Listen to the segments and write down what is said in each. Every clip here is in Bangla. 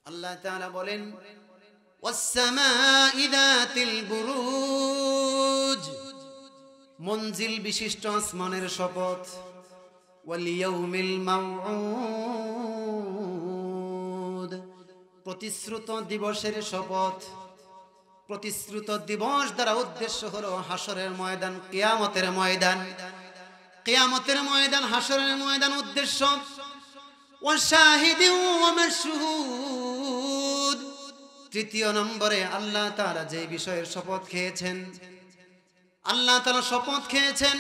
আল্লাহ তাআলা বলেন ওয়াস-সামাঈ যাতিল বুরুজ, মঞ্জিল বিশিষ্ট আসমানের শপথ, ওয়াল ইয়াউমিল মাউউদ, প্রতিশ্রুত দিবসের শপথ। প্রতিশ্রুত দিবস দ্বারা উদ্দেশ্য হলো হাসরের ময়দান, কিয়ামতের ময়দান। কিয়ামতের ময়দান, হাসরের ময়দান উদ্দেশ্য। ওয়াশাহিদিন ওয়া মাশহুদ, তৃতীয় নম্বরে আল্লাহ তাআলা যে বিষয়ের শপথ খেয়েছেন, আল্লাহ তাআলা শপথ খেয়েছেন।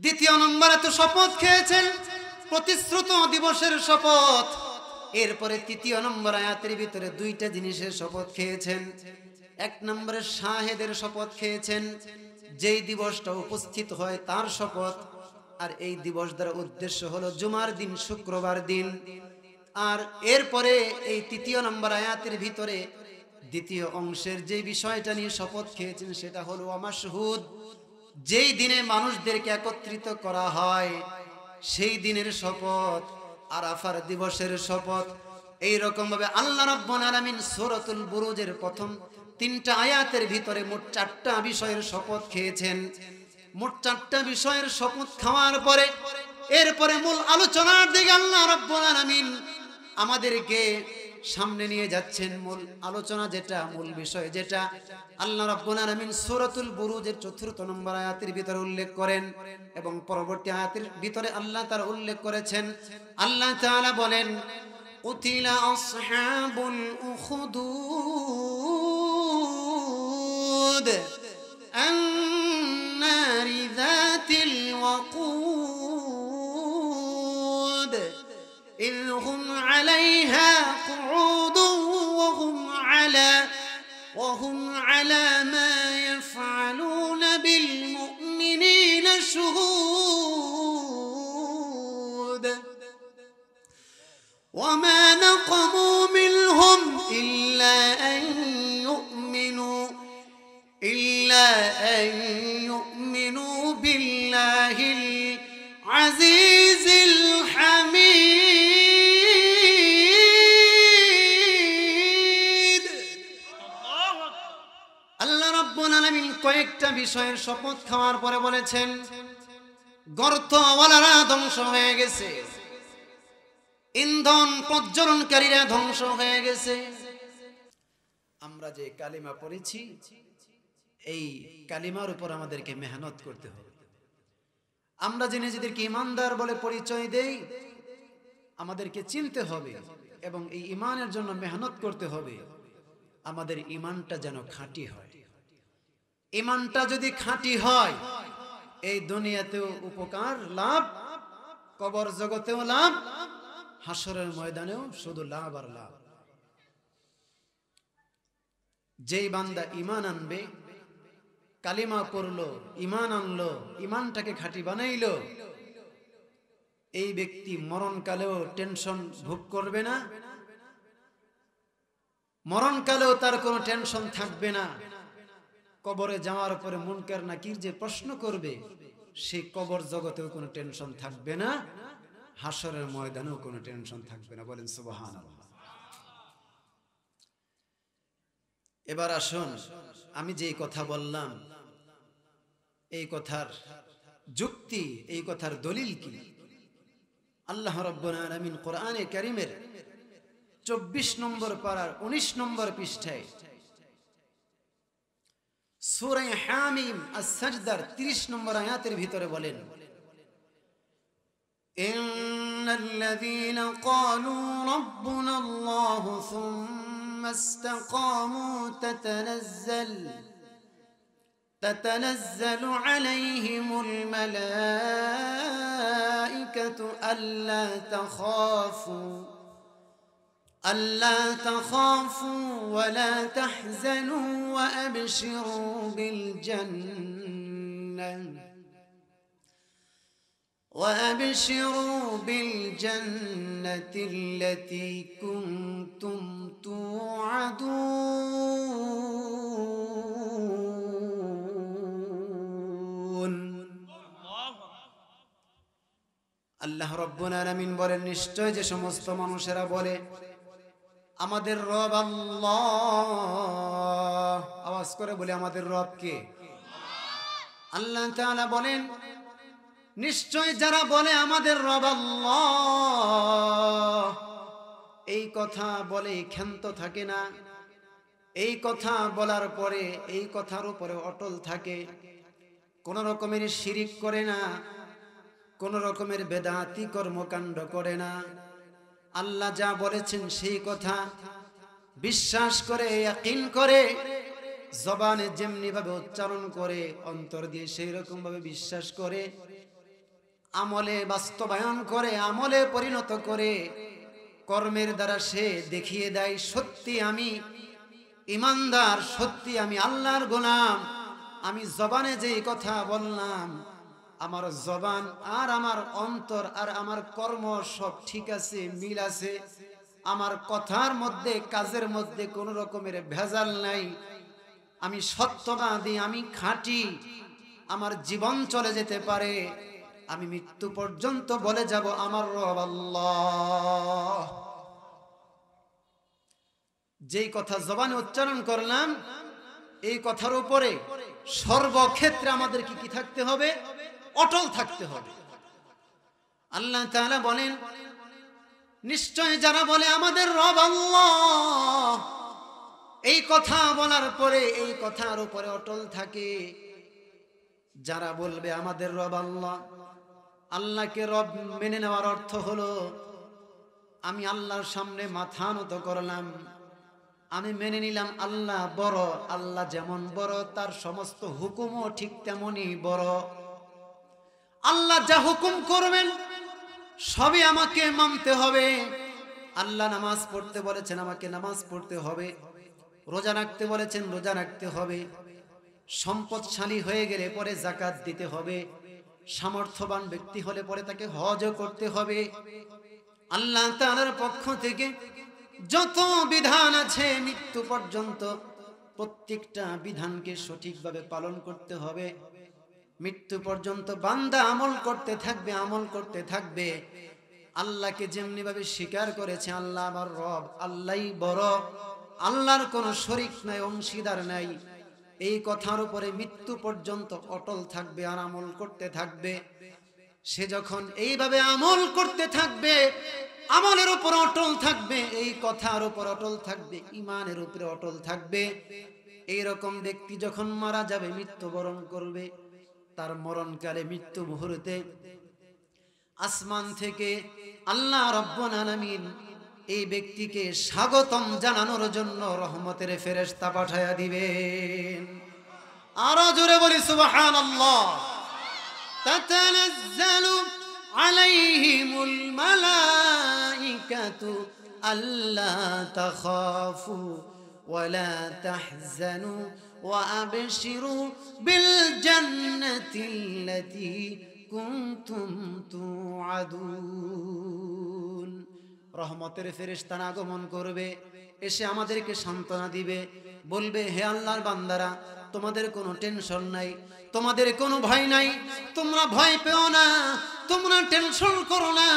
দ্বিতীয় নম্বরে তো শপথ খেয়েছেন প্রতিশ্রুত দিবসের শপথ। এরপরে তৃতীয় নম্বর আয়াতের ভিতরে দুইটা জিনিসের শপথ খেয়েছেন। এক নম্বরে শাহেদের শপথ খেয়েছেন, যেই দিবসটা উপস্থিত হয় তার শপথ। আর এই দিবস দ্বারা উদ্দেশ্য হলো জুমার দিন, শুক্রবার দিন। আর এরপরে এই তৃতীয় নম্বর আয়াতের ভিতরে দ্বিতীয় অংশের যে বিষয়টা নিয়ে শপথ খেয়েছেন সেটা হলো মাশহুদ, যেই দিনে মানুষদেরকে একত্রিত করা হয় সেই দিনের শপথ, আরাফার দিবসের শপথ। এই রকম ভাবে আল্লাহ রাব্বুল আলামিন সূরাতুল বুরুজের প্রথম 3টা আয়াতের ভিতরে মোট 4টা বিষয়ের শপথ খেয়েছেন। মোট 4টা বিষয়ের শপথ খাওয়ার পরে এরপরে মূল আলোচনার দিকে আল্লাহ রাব্বুল আলামিন আমাদেরকে সামনে নিয়ে যাচ্ছেন। মূল আলোচনা যেটা, মূল বিষয় যেটা আল্লাহ রাব্বুল আলামিন সূরাতুল বুরুজের 4র্থ নম্বর আয়াতের ভিতরে উল্লেখ করেন এবং পরবর্তী আয়াতের ভিতরে আল্লাহ তাআলা উল্লেখ করেছেন। আল্লাহ তাআলা বলেন কুতিলা আসহাবুল উখদুদ আন-নারি যাতিল ওয়াকুদ إذ هم عليها قعود وهم على ما يفعلون بالمؤمنين شهود وما نقموا منهم إلا أن يؤمنوا بالله العزيز الحميد। আল্লাহ রাব্বুল আলামিন কয়েকটা বিষয়ের শপথ খাওয়ার পরে বলেছেন গর্তওয়ালারা ধ্বংস হয়ে গেছে, ইন্ধন প্রজ্বলনকারীরা ধ্বংস হয়ে গেছে। আমরা যে কালিমা পড়েছি এই কালিমার উপর আমাদেরকে মেহনত করতে হবে। আমরা যে নিজেদেরকে ঈমানদার বলে পরিচয় দেই, আমাদেরকে চিনতে হবে এবং এই ঈমানের জন্য মেহনত করতে হবে। আমাদের ঈমানটা যেন খাঁটি হয়। ঈমানটা যদি খাঁটি হয় এই দুনিয়াতেও উপকার লাভ, কবর জগতেও লাভ, হাসরের ময়দানেও শুধু লাভ আর লাভ। যেই বান্দা ঈমান আনবে, কালিমা পড়লো, ঈমান আনলো, ঈমানটাকে খাঁটি বানাইলো, এই ব্যক্তি মরণকালেও টেনশন ভোগ করবে না, মরণকালেও তার কোনো টেনশন থাকবে না। কবরে যাওয়ার পরে মুনকার নাকির যে প্রশ্ন করবে সেই কবর জগতেও কোনো টেনশন থাকবে না, হাসরের ময়দানেও কোনো টেনশন থাকবে না। বলেন সুবহানাল্লাহ। এবার আসুন, আমি যে কথা বললাম এই কথার যুক্তি, এই কথার দলিল কি? আল্লাহ রাব্বুল আলামিন কোরআনে কারীমের 24 নম্বর পারার 19 নম্বর পৃষ্ঠায় সূরা হামিম আস-সাজদার 30 নম্বর আয়াতের ভিতরে বলেন ইন্নাল্লাযীনা ক্বালু রাব্বুনাল্লাহু সুম্মা ইসতাকামু تتنزل عليهم الملائكة ألا تخافوا ولا تحزنوا وأبشروا بالجنة التي كنتم توعدون। আল্লাহ রাব্বুল আলামিন বলেন নিশ্চয় যে সমস্ত মানুষেরা বলে আমাদের রব আল্লাহ। আওয়াজ করে বলি, আমাদের রব কে? আল্লাহ তাআলা বলেন, নিশ্চয় যারা বলে আমাদের রব আল্লাহ, এই কথা বলে ক্ষান্ত থাকে না, এই কথা বলার পরে এই কথার উপরে অটল থাকে, কোন রকমের শিরিক করে না, কোন রকমের বেদাতি কর্মকাণ্ড করে না, আল্লাহ যা বলেছেন সেই কথা বিশ্বাস করে, ইয়াকিন করে, জবানে যেমনি ভাবে উচ্চারণ করে, অন্তর দিয়ে সেই রকম ভাবে বিশ্বাস করে, আমলে বাস্তবায়ন করে, আমলে পরিণত করে, কর্মের দ্বারা সে দেখিয়ে দেয় সত্যি আমি ইমানদার, সত্যি আমি আল্লাহর গোলাম। আমি জবানে যেই কথা বললাম, আমার জবান আর আমার অন্তর আর আমার কর্ম সব ঠিক আছে, মিল আছে, আমার কথার মধ্যে কাজের মধ্যে কোনো রকমের ভেজাল নাই, আমি সত্যবাদী, আমি খাঁটি, আমার জীবন চলে যেতে পারে, আমি মৃত্যু পর্যন্ত বলে যাব আমার রব আল্লাহ। যেই কথা জবানে উচ্চারণ করলাম, এই কথার উপরে সর্বক্ষেত্রে আমাদের কি থাকতে হবে? অটল থাকতে হবে। আল্লাহ তাআলা বলেন, নিশ্চয় যারা বলে আমাদের রব আল্লাহ, এই কথা বলার পরে এই কথার উপরে অটল থাকে, যারা বলবে আমাদের রব আল্লাহ, আল্লাহকে রব মেনে নেওয়ার অর্থ হলো আমি আল্লাহর সামনে মাথা নত করলাম, আমি মেনে নিলাম আল্লাহ বড়, আল্লাহ যেমন বড় তার সমস্ত হুকুমও ঠিক তেমনই বড়, আল্লাহ যা হুকুম করবেন সবই আমাকে মানতে হবে। আল্লাহ নামাজ পড়তে বলেছেন, আমাকে নামাজ পড়তে হবে, রোজা রাখতে বলেছেন, রোজা রাখতে হবে, সম্পদশালী হয়ে গেলে পরে যাকাত দিতে হবে, সামর্থ্যবান ব্যক্তি হলে পরে তাকে হজও করতে হবে। আল্লাহ তাআলার পক্ষ থেকে যত বিধান আছে মৃত্যু পর্যন্ত প্রত্যেকটা বিধানকে সঠিকভাবে পালন করতে হবে। মৃত্যু পর্যন্ত বান্দা আমল করতে থাকবে, আমল করতে থাকবে। আল্লাহকে যেমনি ভাবে স্বীকার করেছে আল্লাহ আমার রব, আল্লাহই বড়, আল্লাহর কোনো শরীক নাই, অংশীদার নাই, এই কথার উপরে মৃত্যু পর্যন্ত অটল থাকবে আর আমল করতে থাকবে। সে যখন এইভাবে আমল করতে থাকবে, আমলের উপর অটল থাকবে, এই কথার উপর অটল থাকবে, ইমানের উপরে অটল থাকবে, এইরকম ব্যক্তি যখন মারা যাবে, মৃত্যুবরণ করবে, তার মরণকালে মৃত্যু মুহূর্তে আসমান থেকে আল্লাহ রাব্বুল আলামিন এই ব্যক্তিকে স্বাগতম জানানোর জন্য রহমতের ফেরেশতা পাঠায়া দিবেন। আরো জোরে বলি সুবহানাল্লাহ। তাতানাজ্জালু আলাইহিমুল মালাইকাতু আল্লা তাখাফু ওয়ালা তাহজানু ওয়া আবশিরু বিল জান্নাতিল্লাতী কুনতুম তুআদুন। রহমতের ফেরেশতা আগমন করবে, এসে আমাদেরকে সান্ত্বনা দিবে, বলবে হে আল্লাহর বান্দারা, তোমাদের কোনো টেনশন নাই, তোমাদের কোনো ভয় নাই, তোমরা ভয় পেও না, তোমরা টেনশন করো না,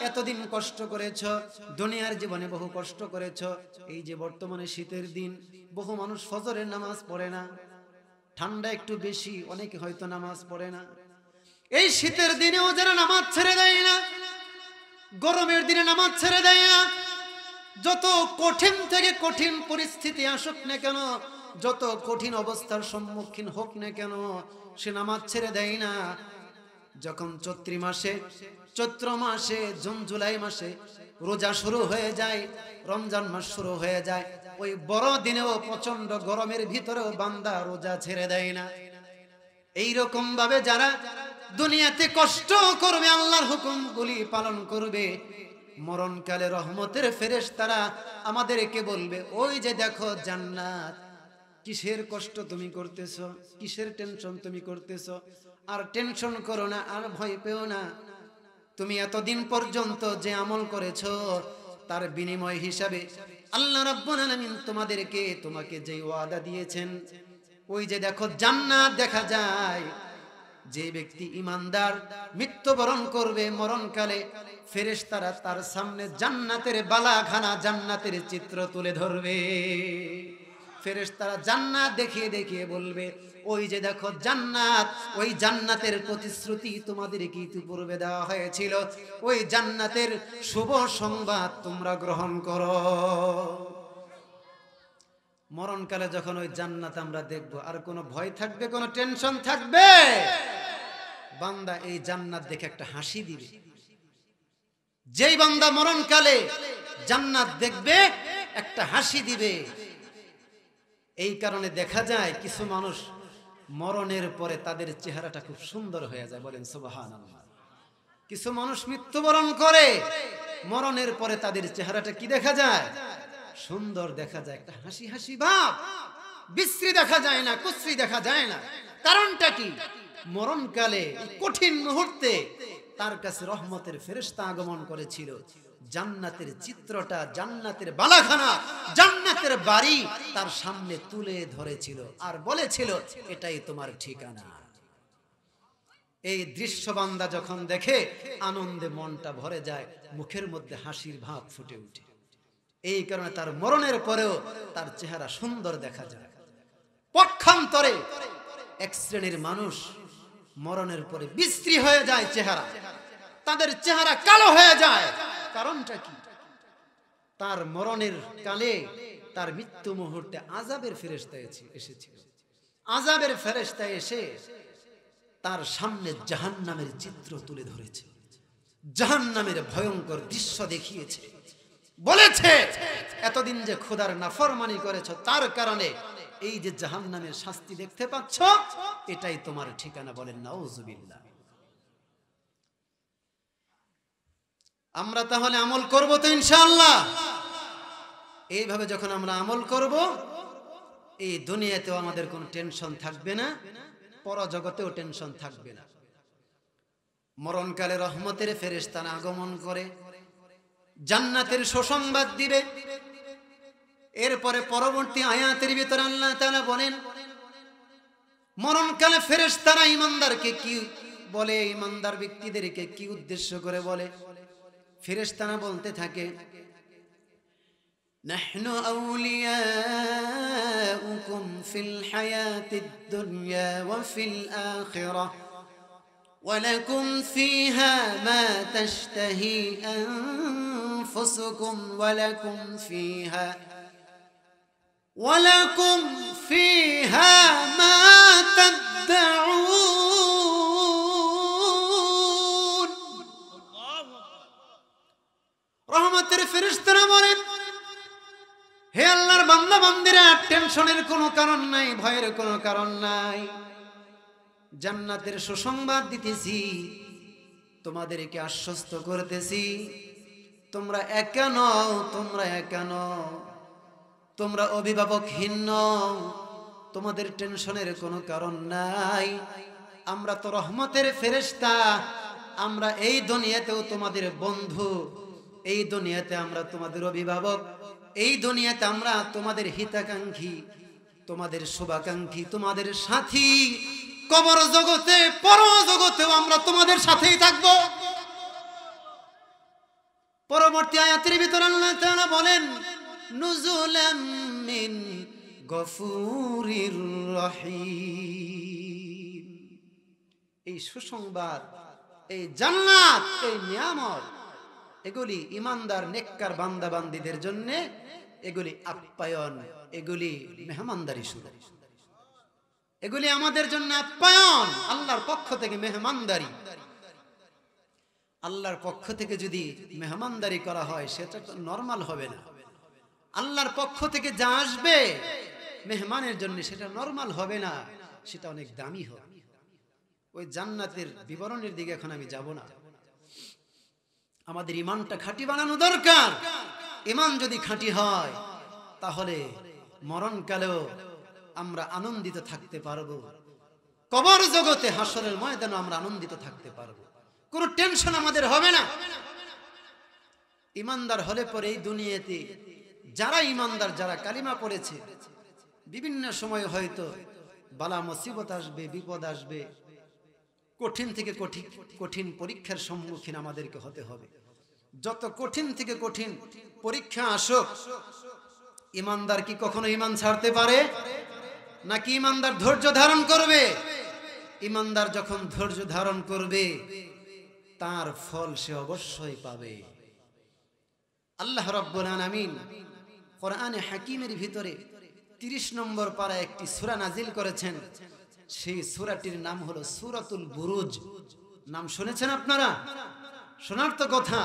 এতদিন কষ্ট করেছো, দুনিয়ার জীবনে বহু কষ্ট করেছো, এই যে বর্তমানে শীতের দিন বহু মানুষ ফজরের নামাজ পড়ে না, ঠান্ডা একটু বেশি, অনেকে হয়তো নামাজ পড়ে না, এই শীতের দিনেও যারা নামাজ ছেড়ে দেয় না, গরমের দিনে নামাজ ছেড়ে দেয় না, যত কঠিন থেকে কঠিন পরিস্থিতি আসুক না কেন, যত কঠিন অবস্থার সম্মুখীন হোক না কেন, সে নামাজ ছেড়ে দেয় না। যখন চৈত্র মাসে জুন জুলাই মাসে রোজা শুরু হয়ে যায়, রমজান মাস শুরু হয়ে যায়, ওই বড় দিনেও প্রচন্ড গরমের ভিতরেও বান্দা রোজা ছেড়ে দেয় না। এইরকম ভাবে যারা দুনিয়াতে কষ্ট করবে, আল্লাহর হুকুমগুলি পালন করবে, মরণকালে রহমতের ফেরেশতারা আমাদেরকে বলবে, ওই যে দেখো জান্নাত, কিসের কষ্ট তুমি করতেছো, কিসের টেনশন তুমি করতেছো, আর টেনশন করো না, আর ভয় পেও না, তুমি এতদিন পর্যন্ত যে আমল করেছো তার বিনিময় হিসাবে আল্লাহ রাব্বুল আলামিন তোমাকে যে ওয়াদা দিয়েছেন, ওই যে দেখো জান্নাত দেখা যায়, যে ব্যক্তি ঈমানদার মৃত্যুবরণ করবে, মরণকালে ফেরেশতারা তার সামনে জান্নাতের বালাখানা, জান্নাতের চিত্র তুলে ধরবে। ফেরেশতারা জান্নাত দেখিয়ে দেখিয়ে বলবে, ওই যে দেখো জান্নাত, ওই জান্নাতের প্রতিশ্রুতি তোমাদেরকে ইতিপূর্বে দেওয়া হয়েছিল, ওই জান্নাতের শুভ সংবাদ তোমরা গ্রহণ করো। মরণকালে যখন ওই জান্নাত আমরা দেখব, আর কোনো ভয় থাকবে, কোনো টেনশন থাকবে? বান্দা এই জান্নাত দেখে একটা হাসি দিবে। যেই বান্দা মরণকালে জান্নাত দেখবে একটা হাসি দিবে। এই কারণে দেখা যায় কিছু মানুষ মরণের পরে তাদের চেহারাটা খুব সুন্দর হয়ে যায়, বলেন সুবহানাল্লাহ। কিছু মানুষ মৃত্যুবরণ করে, মরণের পরে তাদের চেহারাটা কি দেখা যায়? সুন্দর দেখা যায়, একটা হাসি হাসি ভাব, বিশ্রী দেখা যায় না, কুশ্রী দেখা যায় না। কারণটা কি? মরণকালে কঠিন মুহূর্তে তার কাছে রহমতের ফেরেশতা আগমন করেছিল, জান্নাতের চিত্রটা, জান্নাতের বালাখানা, জান্নাতের বাড়ি তার সামনে তুলে ধরেছিল আর বলেছিল, এটাই তোমার ঠিকানা। এই দৃশ্য বান্দা যখন দেখে আনন্দে মনটা ভরে যায়, মুখের মধ্যে হাসির ভাব ফুটে ওঠে। এই কারণে তার মরণের পরেও তার চেহারা সুন্দর দেখা যায়। পক্ষান্তরে এক শ্রেণীর মানুষ মরণের পরে বিশ্রী হয়ে যায় চেহারা, তাদের চেহারা কালো হয়ে যায়। কারণটা কি? তার মরণের কালে, তার মৃত্যু মুহূর্তে আযাবের ফেরেশতা এসেছিল। আযাবের ফেরেশতা এসে তার সামনে জাহান্নামের চিত্র তুলে ধরেছে, জাহান্নামের ভয়ঙ্কর দৃশ্য দেখিয়েছে, বলেছে এতদিন যে খোদার নাফরমানি করেছো, তার কারণে এই যে জাহান্নামের শাস্তি দেখতে পাচ্ছ, এটাই তোমার ঠিকানা। বলেন নাউজুবিল্লাহ। আমরা তাহলে আমল করব তো ইনশাআল্লাহ। এইভাবে যখন আমরা আমল করব, এই দুনিয়াতেও আমাদের কোনো টেনশন থাকবে না, পরজগতেও টেনশন থাকবে না। মরণকালে রহমতের ফেরেশতারা আগমন করে জান্নাতের সুসংবাদ দিবে। এরপরে পরবর্তী আয়াতের ভিতরে আল্লাহ তাআলা বলেন, মরণকালে ফেরেশতারা ঈমানদারকে কি বলে, ঈমানদার ব্যক্তিদেরকে কি উদ্দেশ্য করে বলে? ফেরেশতারা বলতে থাকে, নাহনু আউলিয়াউকুম ফিল হায়াতিদ দুনিয়া ওয়া ফিল আখিরাহ ওয়া লাকুম ফিহা মা তাশতাহি আনফুসুকুম ওয়া লাকুম ফিহা মা তাদউন। রহমতের ফেরেশতারা বলেন, হে আল্লাহর বান্দা বান্দীরা, টেনশনের কোনো কারণ নাই, ভয়ের কোনো কারণ নাই। জান্নাতের সুসংবাদ দিতেছি, তোমাদেরকে আশ্বস্ত করতেছি, তোমরা একা নও, তোমরা একা নও, তোমরা অভিভাবকহীন নও, তোমাদের টেনশনের কোনো কারণ নাই। আমরা তো রহমতের ফেরেশতা, আমরা এই দুনিয়াতেও তোমাদের বন্ধু, এই দুনিয়াতে আমরা তোমাদের অভিভাবক, এই দুনিয়াতে আমরা তোমাদের হিতাকাঙ্ক্ষী, তোমাদের শুভাকাঙ্ক্ষী, তোমাদের সাথী। কবর জগতে, পরজগতেও আমরা তোমাদের সাথেই থাকব। পরবর্তী আয়াতের ভিতরে আল্লাহ তাআলা বলেন, নুজুলাম মিন গফুরির রহিম। এই সুসংবাদ, এই জান্নাত, এই নিয়ামত, এগুলি ঈমানদার নেককার বান্দা বান্দীদের জন্য, এগুলি আপ্যায়ন, এগুলি মেহমানদারি শুরু, এগুলি আমাদের জন্য আপ্যায়ন, আল্লাহর পক্ষ থেকে মেহমানদারি। আল্লাহর পক্ষ থেকে যদি মেহমানদারি করা হয়, সেটা তো নরমাল হবে না। আল্লাহর পক্ষ থেকে যা আসবে মেহমানের জন্য, সেটা নরমাল হবে না, সেটা অনেক দামি হবে। ওই জান্নাতের বিবরণের দিকে এখন আমি যাব না। আমাদের ঈমানটা খাঁটি বানানো দরকার। ঈমান যদি খাঁটি হয়, তাহলে মরণকালেও আমরা আনন্দিত থাকতে পারবো, কবর জগতে, হাসরের ময়দানে আমরা আনন্দিত থাকতে পারবো, কোনো টেনশন আমাদের হবে না। ঈমানদার হলে পরে এই দুনিয়াতে যারা ঈমানদার, যারা কালিমা পড়েছে, বিভিন্ন সময় হয়তো বালা মুসিবত আসবে, বিপদ আসবে, কঠিন থেকে কঠিন কঠিন পরীক্ষার সম্মুখীন আমাদেরকে হতে হবে। যত কঠিন থেকে কঠিন পরীক্ষা আসুক, ইমানদার কি কখনো ইমান ছাড়তে পারে? নাকি ইমানদার ধৈর্য ধারণ করবে? ইমানদার যখন ধৈর্য ধারণ করবে তার ফল সে অবশ্যই পাবে। আল্লাহ রাব্বুল আলামিন কোরআনে হাকিমের ভিতরে 30 নম্বর পারা একটি সূরা নাজিল করেছেন। সেই সূরাটির নাম হলো সূরাতুল বুরুজ। নাম শুনেছেন আপনারা? শোনার তো কথা।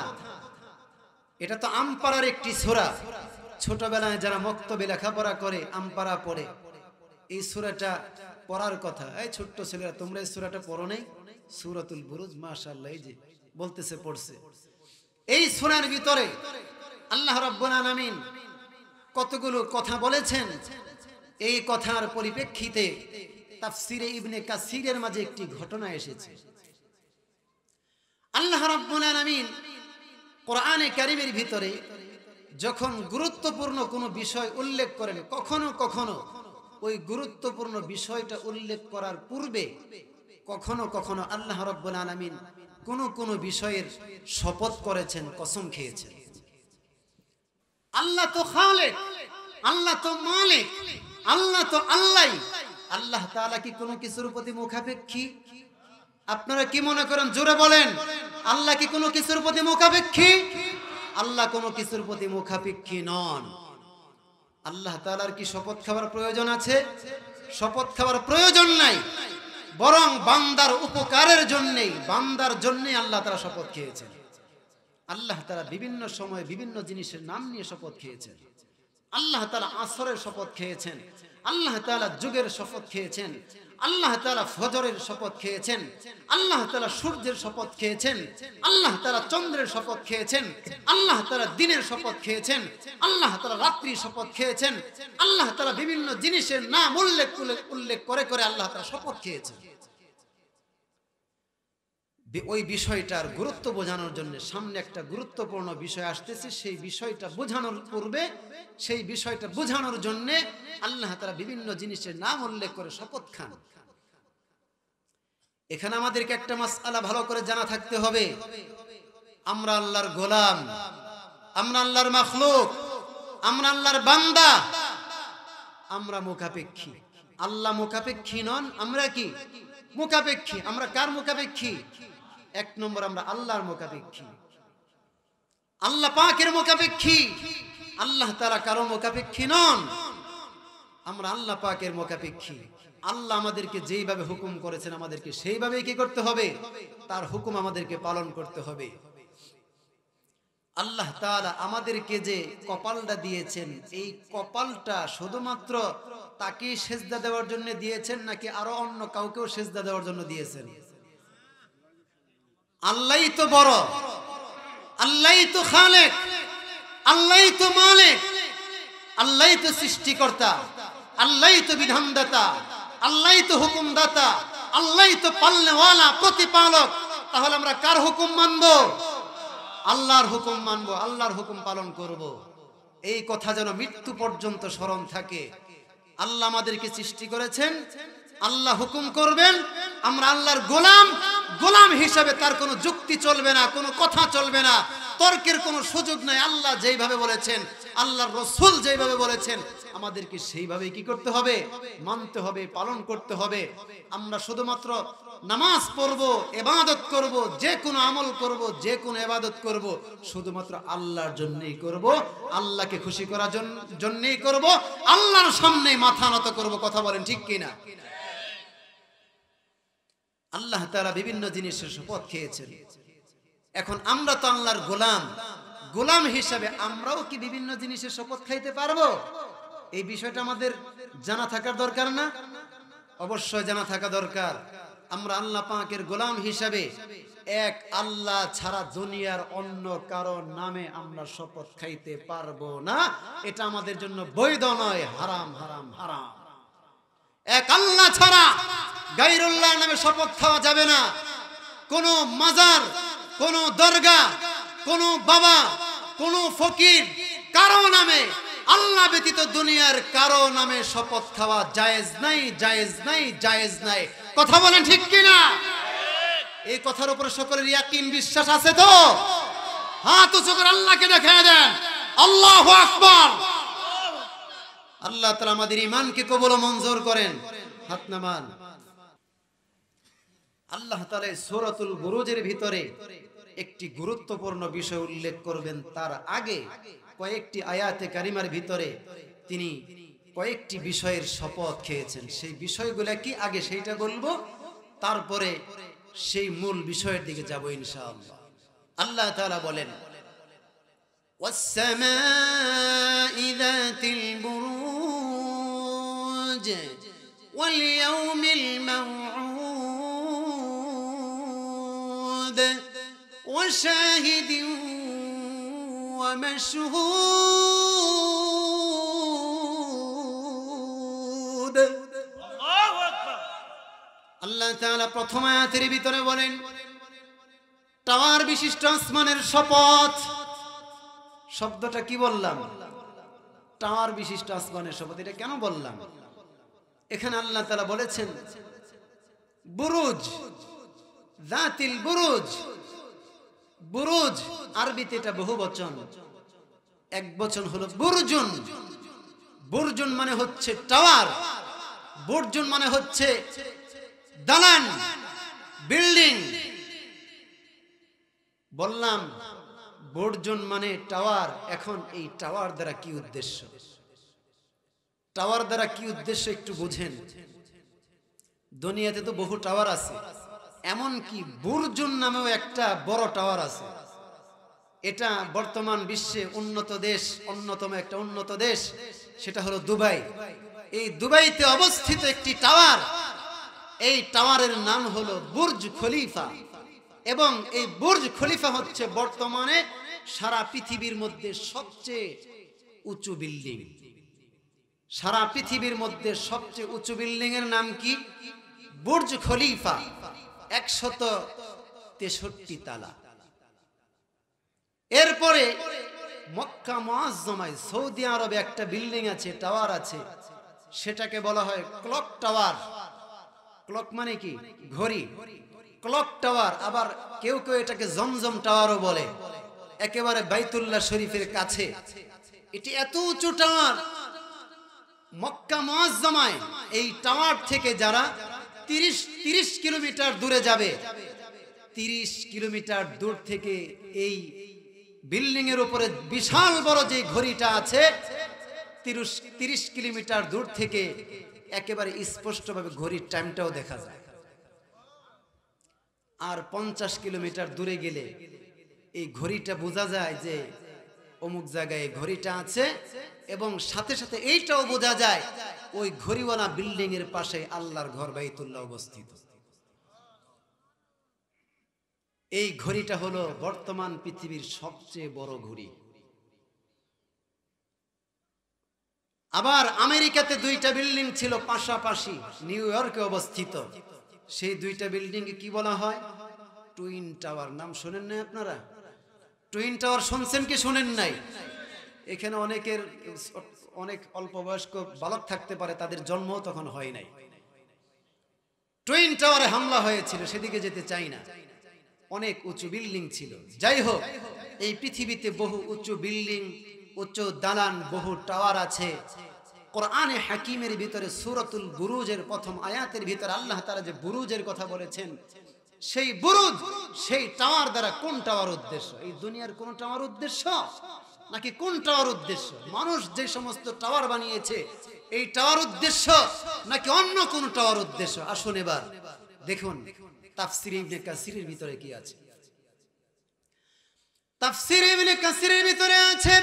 এটা তো আমপারার একটি সূরা। ছোটবেলায় যারা মক্তবে লেখাপড়া করে, আমপারা পড়ে, এই সূরাটা পড়ার কথা। এই ছোট্ট ছেলেরা, তোমরা এই সূরাটা পড়ো নাই? সূরাতুল বুরুজ, মাশাআল্লাহ, এই যে বলতেছে পড়ছে। এই সূরার ভিতরে আল্লাহ রাব্বুল আলামিন কতগুলো কথা বলেছেন। এই কথার পরিপ্রেক্ষিতে তাফসিরে ইবনে কাসিরের মাঝে একটি ঘটনা এসেছে। আল্লাহ রাব্বুল আলামিন কোরআনে কারীমের ভিতরে যখন গুরুত্বপূর্ণ কোনো বিষয় উল্লেখ করেন, কখনো কখনো ওই গুরুত্বপূর্ণ বিষয়টা উল্লেখ করার পূর্বে কখনো কখনো আল্লাহ রাব্বুল আলামিন কোন বিষয়ের শপথ করেছেন, কসম খেয়েছেন। আল্লাহ তো খালেক, আল্লাহ তো মালিক, আল্লাহ তো আল্লাহ। আল্লাহ তাআলা কি কোনো কিছুর প্রতি মুখাপেক্ষী? আপনারা কি মনে করেন? জোরে বলেন, আল্লাহ কি কোনো কিছুর প্রতি মুখাপেক্ষী? আল্লাহ কোনো কিছুর প্রতি মুখাপেক্ষী নন। আল্লাহ তাআলার কি শপথ খাবার প্রয়োজন আছে? শপথ খাবার প্রয়োজন নাই, বরং বান্দার উপকারের জন্যই, বান্দার জন্যই আল্লাহ তাআলা শপথ খেয়েছেন। আল্লাহ তাআলা বিভিন্ন সময় বিভিন্ন জিনিসের নাম নিয়ে শপথ খেয়েছেন। আল্লাহ তাআলা আসরের শপথ খেয়েছেন, আল্লাহ তাআলা যুগের শপথ খেয়েছেন, আল্লাহ তাআলা ফজরের শপথ খেয়েছেন, আল্লাহ তাআলা সূর্যের শপথ খেয়েছেন, আল্লাহ তাআলা চন্দ্রের শপথ খেয়েছেন, আল্লাহ তাআলা দিনের শপথ খেয়েছেন, আল্লাহ তাআলা রাত্রির শপথ খেয়েছেন, আল্লাহ তাআলা বিভিন্ন জিনিসের নাম উল্লেখ করে করে আল্লাহ তাআলা শপথ খেয়েছেন। ওই বিষয়টার গুরুত্ব বোঝানোর জন্য সামনে একটা গুরুত্বপূর্ণ বিষয় আসতেছে। সেই বিষয়টা বোঝানোর পূর্বে, সেই বিষয়টা বোঝানোর জন্য আল্লাহ তাআলা বিভিন্ন জিনিসের নাম উল্লেখ করে শপথ খান। এখানে আমাদেরকে একটা মাসআলা ভালো করে জানা থাকতে হবে। আমরা আল্লাহর গোলাম, আমরা আল্লাহর মাখলুক, আমরা আল্লাহর বান্দা, আমরা মুখাপেক্ষী। আল্লাহ মুখাপেক্ষী নন, আমরা কি মুখাপেক্ষী? আমরা কার মুখাপেক্ষী? এক নম্বর, আমরা আল্লাহর মুখাপেক্ষী, আল্লাহ পাকের মুখাপেক্ষী। আল্লাহ তাআলা কারো মুখাপেক্ষী নন, আমরা আল্লাহ পাকের মুখাপেক্ষী। আল্লাহ আমাদেরকে যেইভাবে হুকুম করেছেন আমাদেরকে সেইভাবেই কি করতে হবে? তার হুকুম আমাদেরকে পালন করতে হবে। আল্লাহ তাআলা আমাদেরকে যে কপালটা দিয়েছেন, এই কপালটা শুধুমাত্র তাকে সেজদা দেওয়ার জন্য দিয়েছেন নাকি আরো অন্য কাউকেও সেজদা দেওয়ার জন্য দিয়েছেন? আল্লাহই তো বড়, আল্লাহই তো খালেক, আল্লাহই তো মালিক, আল্লাহই তো সৃষ্টিকর্তা, আল্লাহই তো বিধানদাতা, আল্লাহই তো হুকুমদাতা, আল্লাহই তো পালনেওয়ালা, প্রতিপালক। তাহলে আমরা কার হুকুম মানবো? আল্লাহর হুকুম মানবো, আল্লাহর হুকুম পালন করব। এই কথা যেন মৃত্যু পর্যন্ত স্মরণ থাকে। আল্লাহ আমাদেরকে সৃষ্টি করেছেন, আল্লাহ হুকুম করবেন, আমরা আল্লাহর গোলাম। গোলাম হিসাবে তার কোনো যুক্তি চলবে না, কোনো কথা চলবে না, তর্কের কোনো সুযোগ নাই। আল্লাহ যেইভাবে বলেছেন, আল্লাহর রাসূল যেইভাবে বলেছেন, আমাদেরকে সেইভাবে কি করতে হবে? মানতে হবে, পালন করতে হবে। আমরা শুধুমাত্র নামাজ পড়ব, ইবাদত করব, যে কোনো আমল করব, যে কোনো ইবাদত করব, শুধুমাত্র আল্লাহর জন্যই করব, আল্লাহকে খুশি করার জন্যই করব, আল্লাহর সামনে মাথা নত করব। কথা বলেন ঠিক কিনা? আল্লাহ তাআলা বিভিন্ন জিনিসের শপথ খেয়েছেন। এখন আমরা তো আল্লাহর গোলাম, গোলাম হিসাবে আমরাও কি বিভিন্ন জিনিসের শপথ খাইতে পারবো? এই বিষয়টা আমাদের জানা থাকার দরকার না? অবশ্যই জানা থাকা দরকার। আমরা আল্লাহ পাকের গোলাম হিসাবে এক আল্লাহ ছাড়া দুনিয়ার অন্য কারো নামে আমরা শপথ খাইতে পারবো না। এটা আমাদের জন্য বৈধ নয়, হারাম হারাম হারাম। এক আল্লাহ ছাড়া গায়রুল্লাহ নামে শপথ খাওয়া যাবে না। কোন মাজার, কোন দরগা, কোন বাবা, কোন ফকির, কারো নামে, আল্লাহ ব্যতীত দুনিয়ার কারো নামে শপথ খাওয়া জায়েজ নাই, জায়েজ নাই, জায়েজ নাই। কথা বলেন ঠিক কিনা? এই কথার উপরে সকলের ইয়াকিন বিশ্বাস আছে তো? হাত উঁচু করে আল্লাহকে দেখায় দেন, আল্লাহু আকবার। আল্লাহ তাআলা আমাদের ঈমানকে কবুল ও মঞ্জুর করেন। হাত নামান। আল্লাহ তাআলা সূরাতুল বুরুজের ভিতরে একটি গুরুত্বপূর্ণ বিষয় উল্লেখ করবেন, তার আগে কয়েকটি আয়াতে কারিমার ভিতরে তিনি কয়েকটি বিষয়ের শপথ খেয়েছেন। সেই বিষয়গুলো কি আগে সেইটা বলবো, তারপরে সেই মূল বিষয়ের দিকে যাব ইনশাআল্লাহ। আল্লাহ তাআলা বলেন, ওয়াস-সামাঈ যাতিল বুরুজ ওয়াল ইয়াউমিল মাউউদ ওয়া শাহিদিন ওয়া মাশহুদ। আল্লাহু আকবার। আল্লাহ তাআলা প্রথম আয়াতের ভিতরে বলেন, টাওয়ার বিশিষ্ট আসমানের শপথ। শব্দটা কি বললাম? টাওয়ার বিশিষ্ট আসমানের শপথ। এটা কেন বললাম? এখানে আল্লাহ তাআলা বলেছেন বুরুজ, যাতিল বুরুজ। বুরুজ আরবিতে এটা বহুবচন, এক বচন হলো বুরজুন। বুরজুন মানে হচ্ছে টাওয়ার, বুরজুন মানে হচ্ছে দালান, বিল্ডিং। বললাম বুরজুন মানে টাওয়ার। এখন এই টাওয়ার দ্বারা কি উদ্দেশ্য? টাওয়ার দ্বারা কি উদ্দেশ্য একটু বুঝেন। দুনিয়াতে তো বহু টাওয়ার আছে, এমন কি বুরজুন নামেও একটা বড় টাওয়ার আছে। এটা বর্তমান বিশ্বে উন্নত দেশ, অন্যতম একটা উন্নত দেশ, সেটা হলো দুবাই। এই দুবাইতে অবস্থিত একটি টাওয়ার, এই টাওয়ারের নাম হলো বুর্জ খলিফা। এবং এই বুর্জ খলিফা হচ্ছে বর্তমানে সারা পৃথিবীর মধ্যে সবচেয়ে উঁচু বিল্ডিং। সারা পৃথিবীর মধ্যে সবচেয়ে উঁচু বিল্ডিং এর নাম কি? বুর্জ খলিফা, 163 তালা। এরপরে মক্কা মুআজ্জমায় সৌদি আরবে একটা বিল্ডিং আছে, টাওয়ার আছে, সেটাকে বলা হয় ক্লক টাওয়ার। ক্লক মানে কি? ঘড়ি। Clock tower. আবার কেউ কেউ এটাকে জমজম টাওয়ারও বলে, একেবারে বাইতুল্লাহ শরীফের কাছে। এটি এত উঁচু টাওয়ার, মক্কা মুআজ্জমায় এই টাওয়ার থেকে যারা 30 কিলোমিটার দূরে যাবে, 30 কিলোমিটার দূর থেকে এই বিল্ডিং এর উপরে বিশাল বড় যে ঘড়িটা আছে, 30 কিলোমিটার দূর থেকে একেবারে স্পষ্টভাবে ঘড়ির টাইমটাও দেখা যায়। আর 50 কিলোমিটার দূরে গেলে এই ঘড়িটা বোঝা যায় যে অমুক জায়গায় ঘড়িটা আছে, এবং সাথে সাথে এইটাও বোঝা যায় ওই ঘড়িওয়ালা বিল্ডিং এর পাশে আল্লাহর ঘর বাইতুল্লাহ অবস্থিত। এই ঘড়িটা হলো বর্তমান পৃথিবীর সবচেয়ে বড় ঘড়ি। আবার আমেরিকাতে 2টা বিল্ডিং ছিল পাশাপাশি, নিউ ইয়র্কে অবস্থিত। সেই 2টা বিল্ডিং কে কি বলা হয়? Twin tower. নাম শুনেন নাই আপনারা? টুইন টাওয়ার শুনছেন কি শুনেন নাই? এখানে অনেকের অনেক অল্প বয়স্ক বালক থাকতে পারে, তাদের জন্ম তখন হয় নাই। টুইন টাওয়ারে হামলা হয়েছিল, সেদিকে যেতে চাই না। অনেক উঁচু বিল্ডিং ছিল। যাই হোক, এই পৃথিবীতে বহু উঁচু বিল্ডিং, উঁচু দালান, বহু টাওয়ার আছে। কোরআনে হাকিমের ভিতরে সূরাতুল বুরুজের প্রথম আয়াতের ভিতরে আল্লাহ তাআলা যে বুরুজের কথা বলেছেন, সেই বুরুজ, সেই টাওয়ার দ্বারা কোন টাওয়ার উদ্দেশ্য? এই দুনিয়ার কোন টাওয়ার উদ্দেশ্য নাকি কোন টাওয়ার উদ্দেশ্য? মানুষ যে সমস্ত টাওয়ার বানিয়েছে, এই টাওয়ার উদ্দেশ্য নাকি অন্য কোন টাওয়ার উদ্দেশ্য? আসুন এবার দেখুন তাফসীর ইবনে কাসিরের ভিতরে কি আছে। তাফসীর ইবনে কাসিরের ভিতরে আছে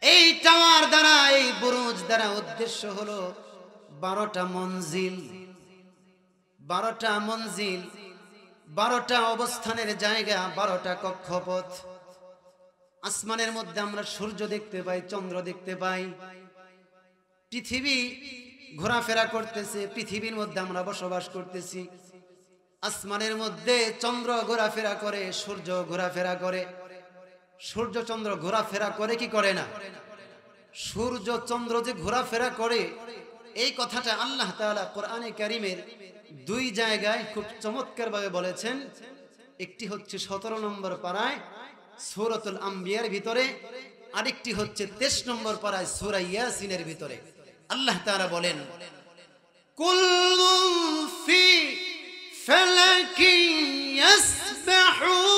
এই টাওয়ার দ্বারা, এই বুরুজ দ্বারা উদ্দেশ্য হলো 12টা মঞ্জিল। 12টা মঞ্জিল, 12টা অবস্থানের জায়গা, 12টা কক্ষপথ। আসমানের মধ্যে আমরা সূর্য দেখতে পাই, চন্দ্র দেখতে পাই, পৃথিবী ঘোরাফেরা করতেছে, পৃথিবীর মধ্যে আমরা বসবাস করতেছি। আসমানের মধ্যে চন্দ্র ঘোরাফেরা করে, সূর্য ঘোরাফেরা করে। সূর্য চন্দ্র ঘোরাফেরা করে কি করে না? সূর্য চন্দ্র যে ঘোরাফেরা করে, এই কথাটা আল্লাহ তাআলা কোরআনে কারীমের দুই জায়গায় খুব চমৎকারভাবে বলেছেন। একটি হচ্ছে 17 নম্বর পারায় সূরাতুল আম্বিয়ার ভিতরে, আরেকটি হচ্ছে 23 নম্বর পারায় সূরা ইয়াসিনের ভিতরে। আল্লাহ তাআলা বলেন, কুল্লুন ফি ফালাকি ইয়াসবাহুন।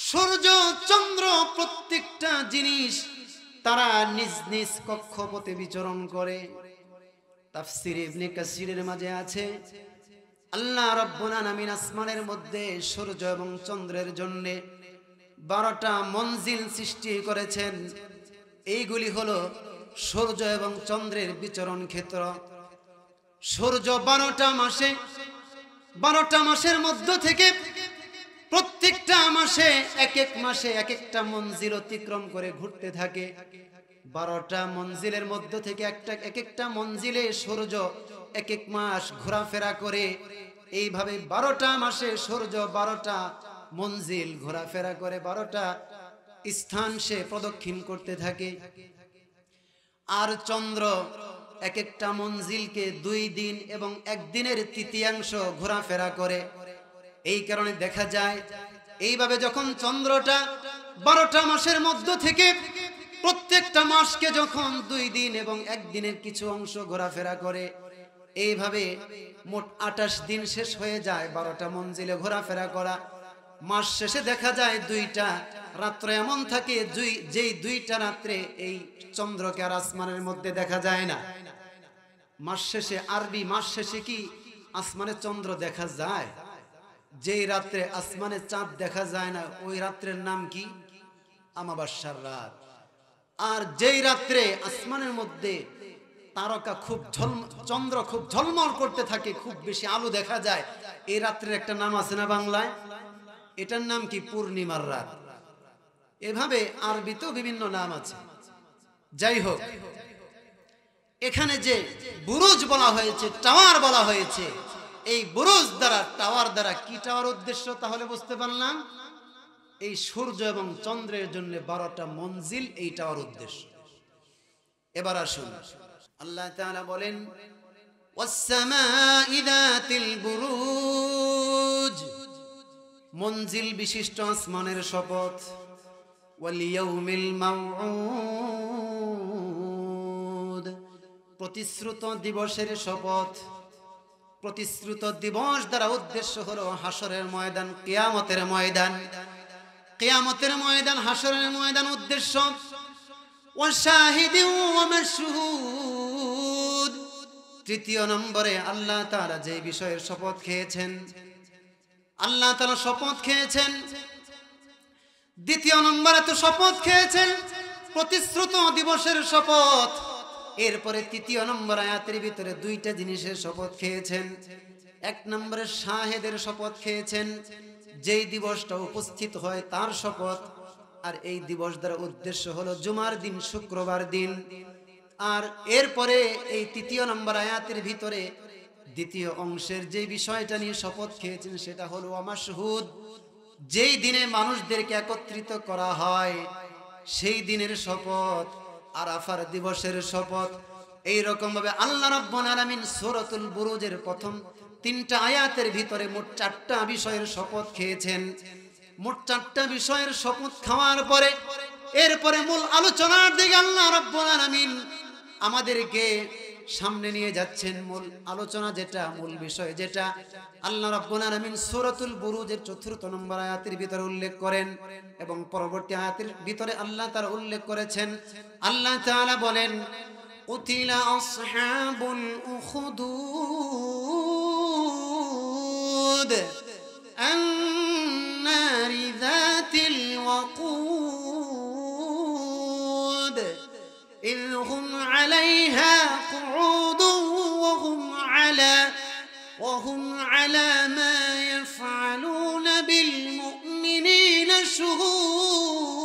সূর্য চন্দ্র প্রত্যেকটা জিনিস তারা নিজ নিজ কক্ষপথে বিচরণ করে। তাফসীর ইবনে কাসিরের মাঝে আছে, আল্লাহ রাব্বুল আলামিন আসমানের মধ্যে সূর্য এবং চন্দ্রের জন্য 12টা মঞ্জিল সৃষ্টি করেছেন। এইগুলি হলো সূর্য এবং চন্দ্রের বিচরণ ক্ষেত্র। সূর্য 12টা মাসের মধ্য থেকে প্রত্যেকটা মাসে এক একটা মঞ্জিল অতিক্রম করে ঘুরতে থাকে। 12টা মঞ্জিলের মধ্য থেকে এক একটা মঞ্জিলে সূর্য এক মাস ঘোরাফেরা করে। এইভাবে 12টা মাসে সূর্য 12টা মঞ্জিল ঘোরাফেরা করে, 12টা স্থান সে প্রদক্ষিণ করতে থাকে। আর চন্দ্র এক একটা মঞ্জিলকে 2 দিন এবং 1 দিনের তৃতীয়াংশ ঘোরাফেরা করে। এই কারণে দেখা যায় এইভাবে যখন চন্দ্রটা 12টা মাসের মধ্য থেকে প্রত্যেকটা মাসকে যখন 2 দিন এবং 1 দিনের কিছু অংশ ঘোরাফেরা করে, এইভাবে মোট 28 দিন শেষ হয়ে যায় 12টা মঞ্জিলে ঘোরাফেরা করা। মাস শেষে দেখা যায় 2টা রাত্র এমন থাকে যেই 2টা রাত্রে এই চন্দ্রকে আর আসমানের মধ্যে দেখা যায় না। মাস শেষে আরবি মাস শেষে কি আসমানে চন্দ্র দেখা যায়? যেই রাত্রে আসমানে চাঁদ দেখা যায় না ওই রাত্রের নাম কি? আমাবস্যার রাত। আর যেই রাত্রে আসমানের মধ্যে তারকা চন্দ্র খুব ঝলমল করতে থাকে, খুব বেশি আলো দেখা যায়, এই রাত্রের একটা নাম আছে না বাংলায়? এটার নাম কি? পূর্ণিমার রাত। এভাবে আরবিতেও বিভিন্ন নাম আছে। যাই হোক, এখানে যে বুরুজ বলা হয়েছে, টাওয়ার বলা হয়েছে, এই বুরুজ দ্বারা, টাওয়ার দ্বারা কি টাওয়ার উদ্দেশ্য তাহলে বুঝতে পারলাম? এই সূর্য এবং চন্দ্রের জন্য 12টা মঞ্জিল, এই টাওয়ার উদ্দেশ্য। এবার আসুন, আল্লাহ তাআলা বলেন, ওয়াস-সামাঈ যাতিল বুরুজ, মঞ্জিল বিশিষ্ট আসমানের শপথ। ওয়াল ইয়াউমিল মাউউদ, প্রতিশ্রুত দিবসের শপথ। প্রতিশ্রুত দিবস দ্বারা উদ্দেশ্য হলো হাসরের ময়দান, কিয়ামতের ময়দান। কিয়ামতের ময়দান, হাসরের ময়দান উদ্দেশ্য। ওয়া শাহিদিন ওয়া মাশহুদ, তৃতীয় নম্বরে আল্লাহ তাআলা যে বিষয়ের শপথ খেয়েছেন, আল্লাহ তাআলা শপথ খেয়েছেন। দ্বিতীয় নম্বরে তো শপথ খেয়েছেন প্রতিশ্রুত দিবসের শপথ। এরপরে তৃতীয় নম্বর আয়াতের ভিতরে 2টা জিনিসের শপথ খেয়েছেন। 1 নম্বরে শাহেদের শপথ খেয়েছেন, যেই দিবসটা উপস্থিত হয় তার শপথ। আর এই দিবস দ্বারা উদ্দেশ্য হলো জুমার দিন, শুক্রবার দিন। আর এরপরে এই তৃতীয় নম্বর আয়াতের ভিতরে দ্বিতীয় অংশের যে বিষয়টা নিয়ে শপথ খেয়েছেন সেটা হলো মাশহুদ, যেই দিনে মানুষদেরকে একত্রিত করা হয় সেই দিনের শপথ, আরাফার দিবসের শপথ। এই রকম ভাবে আল্লাহ রাব্বুল আলামিন সূরাতুল বুরুজের প্রথম 3টা আয়াতের ভিতরে মোট 4টা বিষয়ের শপথ খেয়েছেন। মোট 4টা বিষয়ের শপথ খাওয়ার পরে এরপরে মূল আলোচনার দিকে আল্লাহ রাব্বুল আলামিন আমাদেরকে সামনে নিয়ে যাচ্ছেন। মূল আলোচনা যেটা, মূল বিষয় যেটা আল্লাহ রাব্বুল আলামিন সূরাতুল বুরুজের 4র্থ নম্বর আয়াতের ভিতরে উল্লেখ করেন এবং পরবর্তী আয়াতের ভিতরে আল্লাহ তাআলা উল্লেখ করেছেন। আল্লাহ তাআলা বলেন, কুতিলা আসহাবুল উখদুদ আন-নারি যাতিল ওয়াকুদ إذ هم عليها قعود وهم على ما يفعلون بالمؤمنين شهود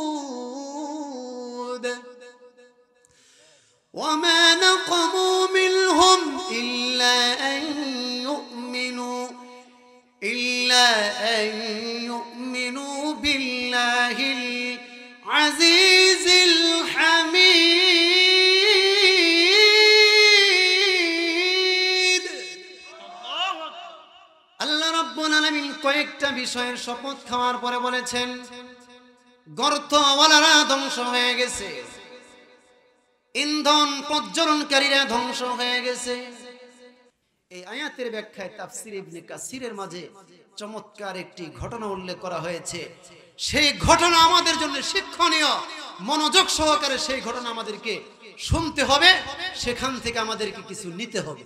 وما نقموا منهم إلا أن يؤمنوا بالله العزيز الحميد বিষয়ের শপথ খাওয়ার পরে বলেছেন, গর্তওয়ালারা ধ্বংস হয়ে গেছে, ইন্ধন প্রজ্বলনকারীরা ধ্বংস হয়ে গেছে। এই আয়াতের ব্যাখ্যায় তাফসীর ইবনে কাসিরের মাঝে চমৎকার একটি ঘটনা উল্লেখ করা হয়েছে। সেই ঘটনা আমাদের জন্য শিক্ষণীয়, মনোযোগ সহকারে সেই ঘটনা আমাদেরকে শুনতে হবে, সেখান থেকে আমাদেরকে কিছু নিতে হবে।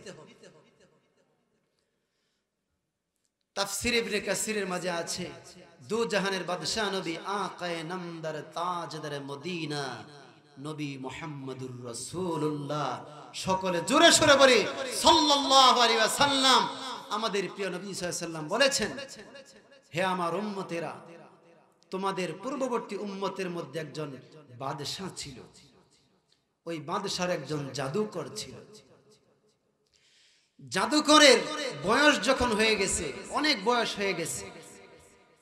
তাফসীর ইবনে কাসিরের মাঝে আছে, দু জাহানের বাদশা নবী আকায়ে নামদার তাজদার মদিনা নবী মুহাম্মদুর রাসূলুল্লাহ, সকলে জোরে সোরে বলি সাল্লাল্লাহু আলাইহি ওয়াসাল্লাম। আমাদের প্রিয় নবী সাল্লাল্লাহু আলাইহি ওয়াসাল্লাম বলেছেন, হে আমার উম্মতেরা, তোমাদের পূর্ববর্তী উম্মতের মধ্যে একজন বাদশা ছিল। ওই বাদশার একজন জাদুকর ছিল। জাদুকরের বয়স যখন হয়ে গেছে, অনেক বয়স হয়ে গেছে,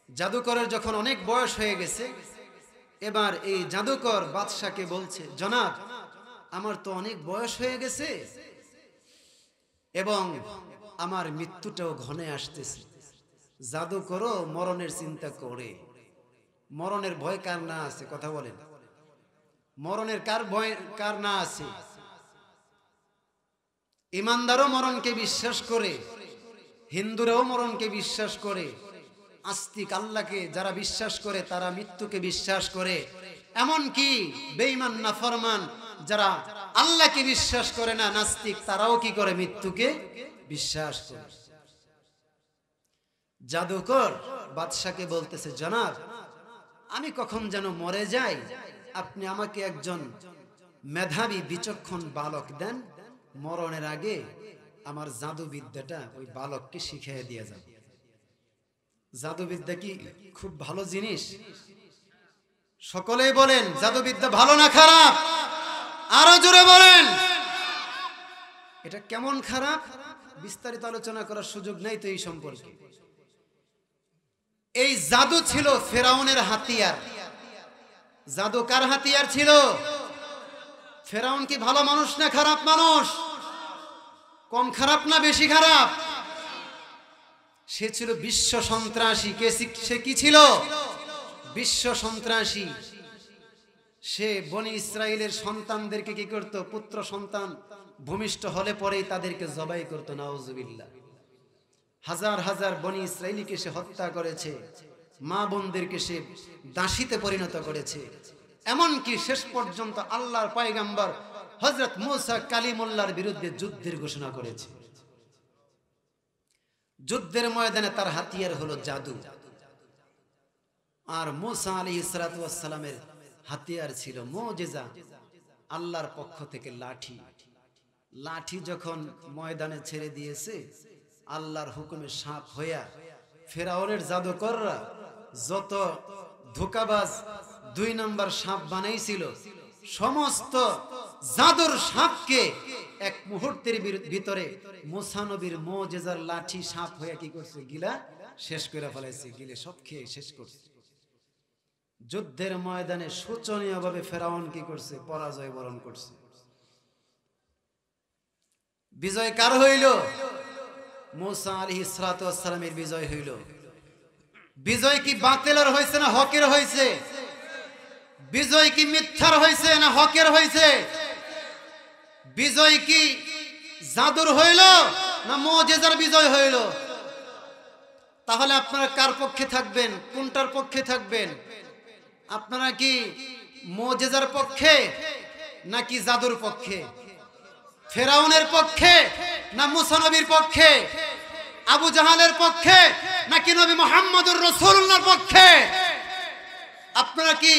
জাদুকরের যখন অনেক বয়স হয়ে গেছে, এবার এই জাদুকর বাদশাকে বলছে, জনাব, আমার তো অনেক বয়স হয়ে গেছে এবং আমার মৃত্যুটাও ঘনে আসতেছে। জাদুকরও মরণের চিন্তা করে। মরণের ভয় কার না আছে? কথা বলেন, মরণের কার ভয় কার না আছে? ইমানদারও মরণকে বিশ্বাস করে, হিন্দুরাও মরণকে বিশ্বাস করে, আস্তিক আল্লাহকে যারা বিশ্বাস করে তারা মৃত্যুকে বিশ্বাস করে। এমনকি বেঈমান নাফরমান যারা আল্লাহকে বিশ্বাস করে না, নাস্তিক, তারাও কি করে? মৃত্যুকে বিশ্বাস করে। জাদুকর বাদশাকে বলতেছে, জনাব, আমি কখন যেন মরে যাই, আপনি আমাকে একজন মেধাবী বিচক্ষণ বালক দেন, মরণের আগে আমার জাদুবিদ্যাটা ওই বালককে শিখিয়ে দিয়ে যাবে। জাদুবিদ্যা কি খুব ভালো জিনিস? সকলেই বলেন, জাদুবিদ্যা ভালো না খারাপ? আরো জোরে বলেন। এটা কেমন খারাপ বিস্তারিত আলোচনা করার সুযোগ নেই তো এই সম্পর্কে। এই জাদু ছিল ফেরাউনের হাতিয়ার। জাদু কার হাতিয়ার ছিল? ফেরাউন কি ভালো মানুষ না খারাপ মানুষ? কম খারাপ না বেশি খারাপ? সে ছিল বিশ্ব সন্ত্রাসী। সে কি ছিল? বিশ্ব সন্ত্রাসী। সে বনি ইসরাইলের সন্তানদেরকে কি করত? পুত্র সন্তান ভূমিষ্ঠ হলে পরেই তাদেরকে জবাই করত। নাউজুবিল্লাহ। হাজার হাজার বনি ইসরাইলীকে সে হত্যা করেছে, মা বোনদেরকে সে দাসীতে পরিণত করেছে। এমনকি শেষ পর্যন্ত আল্লাহর পয়গম্বর হযরত মুসা কালিমুল্লাহর বিরুদ্ধে যুদ্ধের ঘোষণা করেছে। যুদ্ধের ময়দানে তার হাতিয়ার হলো জাদু। আর মুসা আলাইহিস সালাতু ওয়াস সালামের হাতিয়ার ছিল মুজিজা, আল্লাহর পক্ষ থেকে লাঠি। লাঠি যখন ময়দানে ছেড়ে দিয়েছে, আল্লাহর হুকুমে সাপ হইয়া ফেরাউনের জাদুকররা যত ধোঁকাবাজ 2 নম্বর সাপ বানাইছিল, সমস্ত জাদুর সাপকে এক মুহূর্তের ভিতরে মুসা নবীর মুজিজার লাঠি সাপ হইয়া কি করছে? গিলা শেষ করে ফেলাইছে, গিলে সব খেয়ে শেষ করছে। যুদ্ধের ময়দানে শোচনীয়ভাবে ফেরাউন কি করছে? পরাজয় বরণ করছে। বিজয় কার হইল? মুসা আলাইহিস সালাতু ওয়াস সালামের বিজয় হইল। বিজয় কি বাতিলের হয়েছে না হকের হয়েছে? বিজয় কি মিথ্যার হয়েছে না হকের হয়েছে? বিজয় কি জাদুর হইল না মুজিজার বিজয় হইল? তাহলে আপনারা কার পক্ষে থাকবেন? কোনটার পক্ষে থাকবেন? আপনারা কি মুজিজার পক্ষে নাকি জাদুর পক্ষে? ফেরাউনের পক্ষে না মুসা নবীর পক্ষে? আবু জাহালের পক্ষে নাকি নবী মুহাম্মদুর রাসূলুল্লাহর পক্ষে? আপনারা কি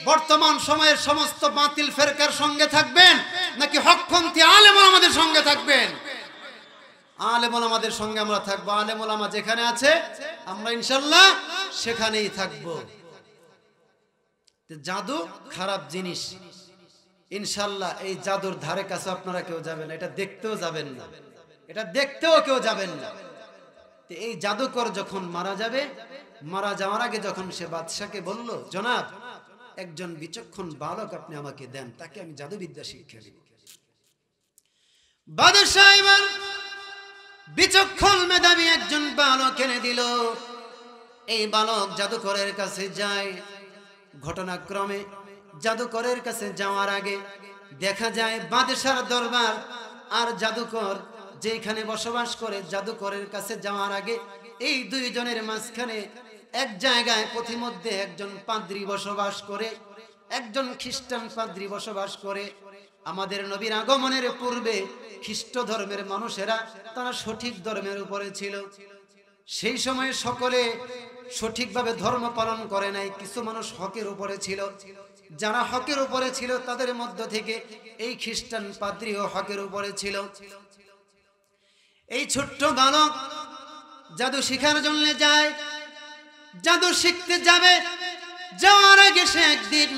বর্তমান সময়ের সমস্ত বাতিল ফেরকার সঙ্গে থাকবেন নাকি হকপন্থী আলেম ওলামাদের সঙ্গে থাকবেন? আলেম ওলামাদের সঙ্গে আমরা থাকবো। আলেম ওলামা যেখানে আছে আমরা ইনশাআল্লাহ সেখানেই থাকবো। জাদু খারাপ জিনিস, ইনশাআল্লাহ এই জাদুর ধারে কাছে আপনারা কেউ যাবেন না, এটা দেখতেও যাবেন না, এটা দেখতেও কেউ যাবেন না। তো এই জাদুকর যখন মারা যাবে, মারা যাওয়ার আগে যখন সে বাদশাকে বলল, জনাব, একজন বিচক্ষণ বালক আপনি আমাকে দেন, তাকে আমি জাদুবিদ্যা শিক্ষা দিব। বাদশা এবার বিচক্ষণ মেধাবী একজন বালক এনে দিল। এই বালক জাদুকরের কাছে যায়। ঘটনাক্রমে জাদুকরের কাছে যাওয়ার আগে দেখা যায় বাদশার দরবার আর জাদুকর যেখানে বসবাস করে, জাদুকরের কাছে যাওয়ার আগে এই দুইজনের মাঝখানে এক জায়গায় পথিমধ্যে একজন পাদ্রী বসবাস করে, একজন খ্রিস্টান পাদ্রী বসবাস করে। আমাদের নবীর আগমনের পূর্বে খ্রিস্ট ধর্মের মানুষেরা তারা সঠিক ধর্মের উপরে ছিল। সেই সময়ে সকলে সঠিকভাবে ধর্ম পালন করে নাই, কিছু মানুষ হকের উপরে ছিল। যারা হকের উপরে ছিল তাদের মধ্য থেকে এই খ্রিস্টান পাদ্রীও হকের উপরে ছিল। এই ছোট্ট বালক জাদু শিখার জন্য যায়। জাদু শিখতে যাবে, যাওয়ার আগে সে একদিন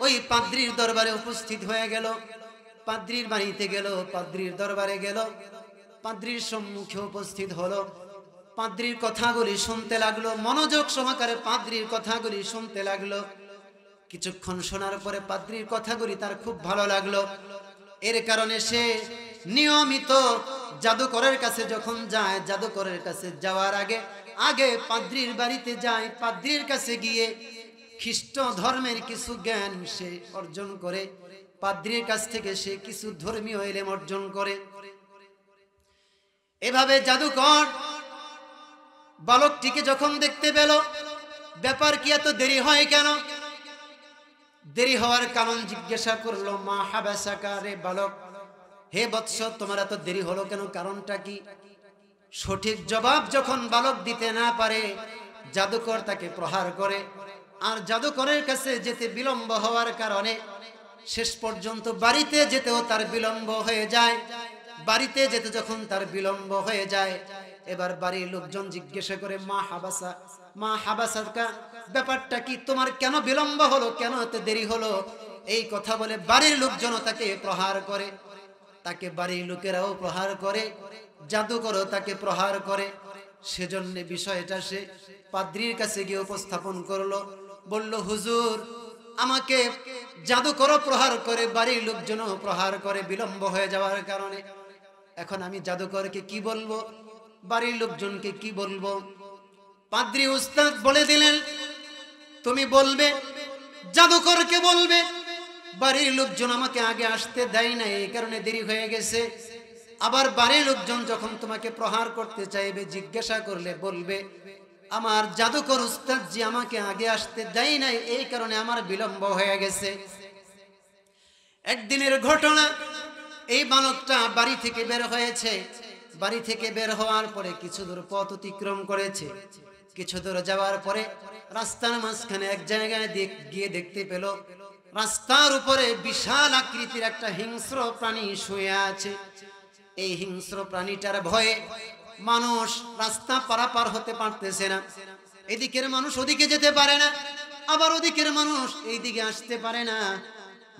ওই পাদ্রীর দরবারে উপস্থিত হয়ে গেল। পাদ্রীর বাড়িতে গেল, পাদ্রীর দরবারে গেল, পাদ্রীর সম্মুখে উপস্থিত হলো। পাদ্রীর কথাগুলি শুনতে লাগলো, মনোযোগ সহকারে পাদ্রীর কথাগুলি শুনতে লাগলো। কিছুক্ষণ শোনার পরে পাদ্রীর কথাগুলি তার খুব ভালো লাগলো। এর কারণে সে নিয়মিত জাদুকরের কাছে যখন যায়, জাদুকরের কাছে যাওয়ার আগে আগে পাদ্রীর বাড়িতে যায়। পাদ্রীর কাছে গিয়ে খ্রিস্ট ধর্মের কিছু জ্ঞান সে অর্জন করে, পাদ্রীর কাছ থেকে সে কিছু ধর্মীয় ইলম অর্জন করে। এভাবে জাদুকর বালকটিকে যখন দেখতে পেল, ব্যাপার কি এত দেরি হয় কেন? দেরি হওয়ার কারণ জিজ্ঞাসা করলো। মা হাবাসাকা, রে বালক, হে বৎস, তোমার এত দেরি হলো কেন, কারণটা কি? সঠিক জবাব যখন বালক দিতে না পারে, জাদুকর তাকে প্রহার করে। আর জাদুকরের কাছে যেতে বিলম্ব হওয়ার কারণে শেষ পর্যন্ত বাড়িতে যেতেও তার বিলম্ব হয়ে যায়। বাড়িতে যেতে যখন তার বিলম্ব হয়ে যায়, এবার বাড়ির লোকজন জিজ্ঞাসা করে, মা হাবাসা, মা হাবাসাকা, ব্যাপারটা কি, তোমার কেন বিলম্ব হলো, কেন এত দেরি হলো? এই কথা বলে বাড়ির লোকজনও তাকে প্রহার করে। তাকে বাড়ির লোকেরাও প্রহার করে, জাদুকরও তাকে প্রহার করে। সেজন্য বিষয়টা সে পাদ্রীর কাছে গিয়ে উপস্থাপন করলো। বলল, হুজুর, আমাকে জাদুকরও প্রহার করে, বাড়ির লোকজনও প্রহার করে বিলম্ব হয়ে যাওয়ার কারণে। এখন আমি জাদুকরকে কি বলবো, বাড়ির লোকজনকে কি বলবো? পাদ্রী উস্তাদ বলে দিলেন, তুমি বলবে, জাদুকরকে বলবে, বাড়ির লোকজন আমাকে আগে আসতে দেয় না, এই কারণে দেরি হয়ে গেছে। আবার বাড়ির লোকজন যখন তোমাকে প্রহার করতে চাইবে, জিজ্ঞাসা করলে বলবে, আমার জাদুকর উস্তাদ জি আমাকে আগে আসতে দেয় নাই, এই কারণে আমার বিলম্ব হয়ে গেছে। একদিনের ঘটনা, এই বালকটা বাড়ি থেকে বের হয়েছে। বাড়ি থেকে বের হওয়ার পরে কিছু দূর পথ অতিক্রম করেছে। কিছু দূর যাওয়ার পরে রাস্তার মাঝখানে এক জায়গায় গিয়ে দেখতে পেল, রাস্তার উপরে বিশাল আকৃতির একটা হিংস্র প্রাণী শুয়ে আছে। এই হিংস্র প্রাণীটার ভয়ে মানুষ রাস্তা পারাপার হতে পারতেছে না। এদিকের মানুষ ওদিকে যেতে পারে না, আবার ওদিকের মানুষ এইদিকে আসতে পারে না।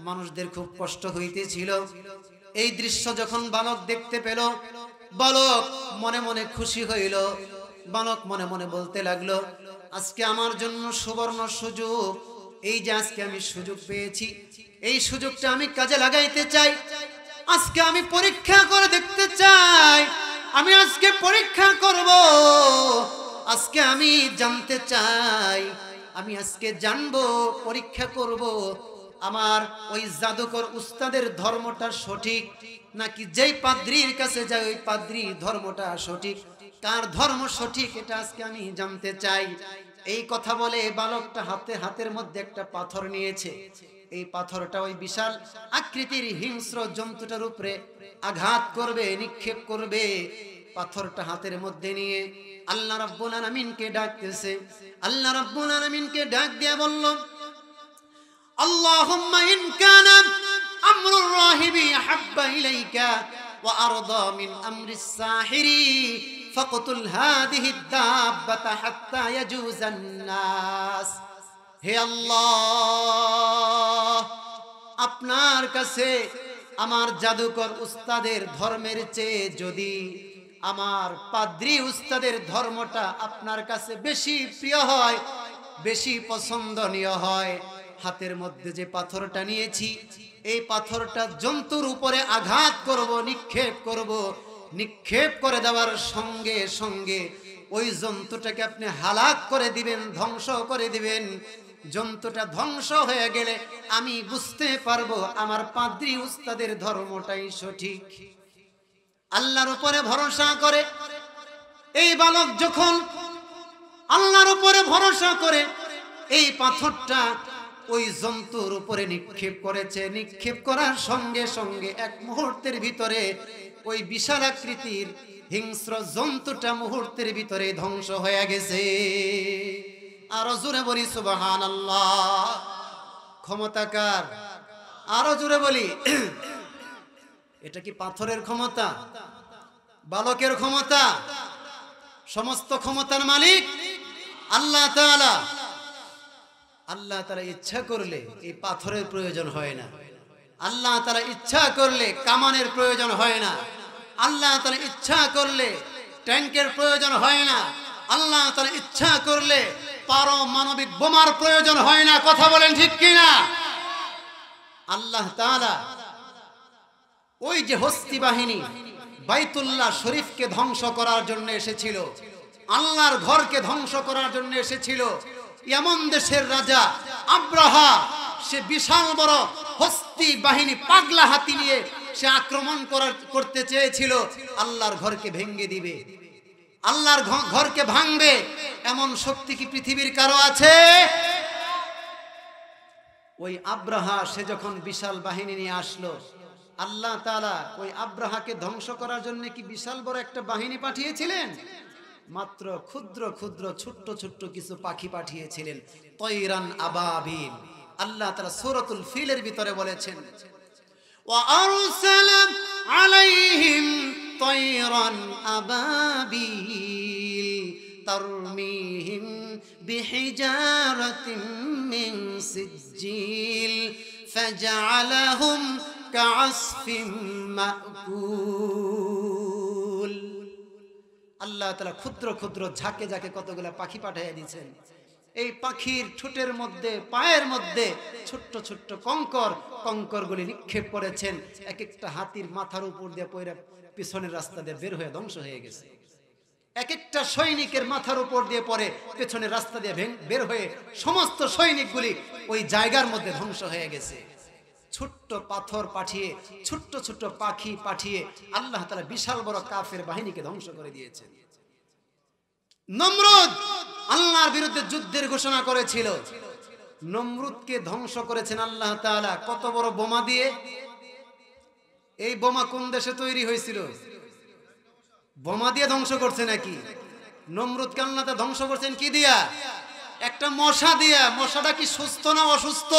মানুষদের খুব কষ্ট হইতেছিল। এই দৃশ্য যখন বালক দেখতে পেল, বালক মনে মনে খুশি হইল। বালক মনে মনে বলতে লাগলো, আজকে আমার জন্য সুবর্ণ সুযোগ। এই যে আজকে আমি সুযোগ পেয়েছি, এই সুযোগটা আমি কাজে লাগাইতে চাই। আজকে আমি পরীক্ষা করে দেখতে চাই, আমি আজকে পরীক্ষা করব। আজকে আমি জানতে চাই, আমি আজকে জানবো, পরীক্ষা করব আমার ওই জাদুকর উস্তাদের ধর্মটা সঠিক নাকি যেই পাদ্রীর কাছে যায় ওই পাদ্রীর ধর্মটা সঠিক। কার ধর্ম সঠিক এটা আজকে আমি জানতে চাই। এই কথা বলে বালকটা হাতের মধ্যে একটা পাথর নিয়েছে। এই পাথরটা ওই বিশাল আকৃতির হিংস্র জন্তুটার উপরে আঘাত করবে, নিক্ষেপ করবে। পাথরটা হাতের মধ্যে নিয়ে আল্লাহ রাব্বুল আলামিনকে ডাকতেছে। আল্লাহ রাব্বুল আলামিনকে ডাক দিয়ে বলল, আল্লাহুম্মা ইন কানা আমরুর রাহিবি হাব্বা ইলাইকা ওয়া আরদা মিন আমরিস সাহিরি ফাকতুল হাদিহি দাব্বাতা হাত্তা ইয়াজুজান নাস। হে আল্লাহ, আপনার কাছে আমার জাদুকর উস্তাদের ধর্মের চেয়ে যদি আমার পাদ্রী উস্তাদের ধর্মটা আপনার কাছে বেশি প্রিয় হয়, বেশি পছন্দনীয় হয়, হাতের মধ্যে যে পাথরটা নিয়েছি এই পাথরটা জন্তুর উপরে আঘাত করব, নিক্ষেপ করব। নিক্ষেপ করে দেওয়ার সঙ্গে সঙ্গে ওই জন্তুটাকে আপনি হালাক করে দিবেন, ধ্বংস করে দিবেন। জন্তুটা ধ্বংস হয়ে গেলে আমি বুঝতে পারবো আমার পাদ্রী উস্তাদের ধর্মটাই সঠিক। আল্লাহর উপরে ভরসা করে এই বালক যখন আল্লাহর উপরে ভরসা করে এই পাথরটা ওই জন্তুর উপরে নিক্ষেপ করেছে, নিক্ষেপ করার সঙ্গে সঙ্গে এক মুহূর্তের ভিতরে ওই বিশাল আকৃতির হিংস্র জন্তুটা মুহূর্তের ভিতরে ধ্বংস হয়ে গেছে। আরো জোরে বলি সুবহানাল্লাহ। ক্ষমতা কার? আরো জোরে বলি। এটা কি পাথরের ক্ষমতা? বালকের ক্ষমতা? সমস্ত ক্ষমতার মালিক আল্লাহ তাআলা। আল্লাহ তাআলা ইচ্ছা করলে এই পাথরের প্রয়োজন হয় না। আল্লাহ তাআলা ইচ্ছা করলে কামানের প্রয়োজন হয় না। আল্লাহ তাআলা ইচ্ছা করলে ট্যাঙ্কের প্রয়োজন হয় না। আল্লাহ তাআলা ইচ্ছা করলে পারমাণবিক বোমার প্রয়োজন হয় না। কথা বলেন ঠিক কিনা? আল্লাহ তাআলা ওই যে হস্তি বাহিনী বাইতুল্লাহ শরীফকে ধ্বংস করার জন্য এসেছিল, আল্লাহর ঘরকে ধ্বংস করার জন্য এসেছিল, ইয়ামান দেশের রাজা আব্রাহা সে বিশাল বড় হস্তি বাহিনী পাগলা হাতি নিয়ে সে আক্রমণ করতে চেয়েছিল, আল্লাহর ঘরকে ভেঙে দিবে, আল্লাহর ঘরকে ভাঙবে। এমন শক্তি কি পৃথিবীর কারো আছে? ওই আব্রাহা সে যখন বিশাল বাহিনী নিয়ে আসলো, আল্লাহ তাআলা ওই আব্রাহাকে ধ্বংস করার জন্য কি বিশাল বড় একটা বাহিনী পাঠিয়েছিলেন? মাত্র ক্ষুদ্র ক্ষুদ্র ছোট্ট ছোট্ট কিছু পাখি পাঠিয়েছিলেন, তয়রান আবাবিল। আল্লাহ তাআলা সূরাতুল ফিলের ভিতরে বলেছেন, ওয়া আরসালা আলাইহিম তয়রান আবাবিল তারমিহিম বিহিজারাতিন মিন সিজ্জিল ফাজআলাহুম কাআসফিন মাকুল। আল্লাহ তাআলা ক্ষুদ্র ক্ষুদ্র ঝাঁকে ঝাঁকে কতগুলো পাখি পাঠিয়ে দিয়েছেন। এই পাখির ঠোঁটের মধ্যে পায়ের মধ্যে ছোট্ট ছোট্ট কঙ্করগুলি নিক্ষেপ করেছেন। এক একটা হাতির মাথার উপর দিয়ে পয়রা পিছনের রাস্তা দিয়ে বের হয়ে ধ্বংস হয়ে গেছে। এক একটা সৈনিকের মাথার উপর দিয়ে পড়ে পেছনের রাস্তা দিয়ে বের হয়ে সমস্ত সৈনিকগুলি ওই জায়গার মধ্যে ধ্বংস হয়ে গেছে। ছোট্ট পাথর পাঠিয়ে ছোট্ট ছোট্ট পাখি পাঠিয়ে আল্লাহ তাআলা বিশাল বড় কাফের বাহিনীকে ধ্বংস করে দিয়েছেন। নমরুদ আল্লাহর বিরুদ্ধে যুদ্ধের ঘোষণা করেছিল, নমরুদকে ধ্বংস করেছেন আল্লাহ তাআলা কত বড় বোমা দিয়ে। এই বোমা কোন দেশে তৈরি হয়েছিল? বোমা দিয়ে ধ্বংস করছে নাকি? নমরুদকে আল্লাহ তাআলা ধ্বংস করছেন কি দিয়া? একটা মশা দিয়া। মশাটা কি সুস্থ না অসুস্থ?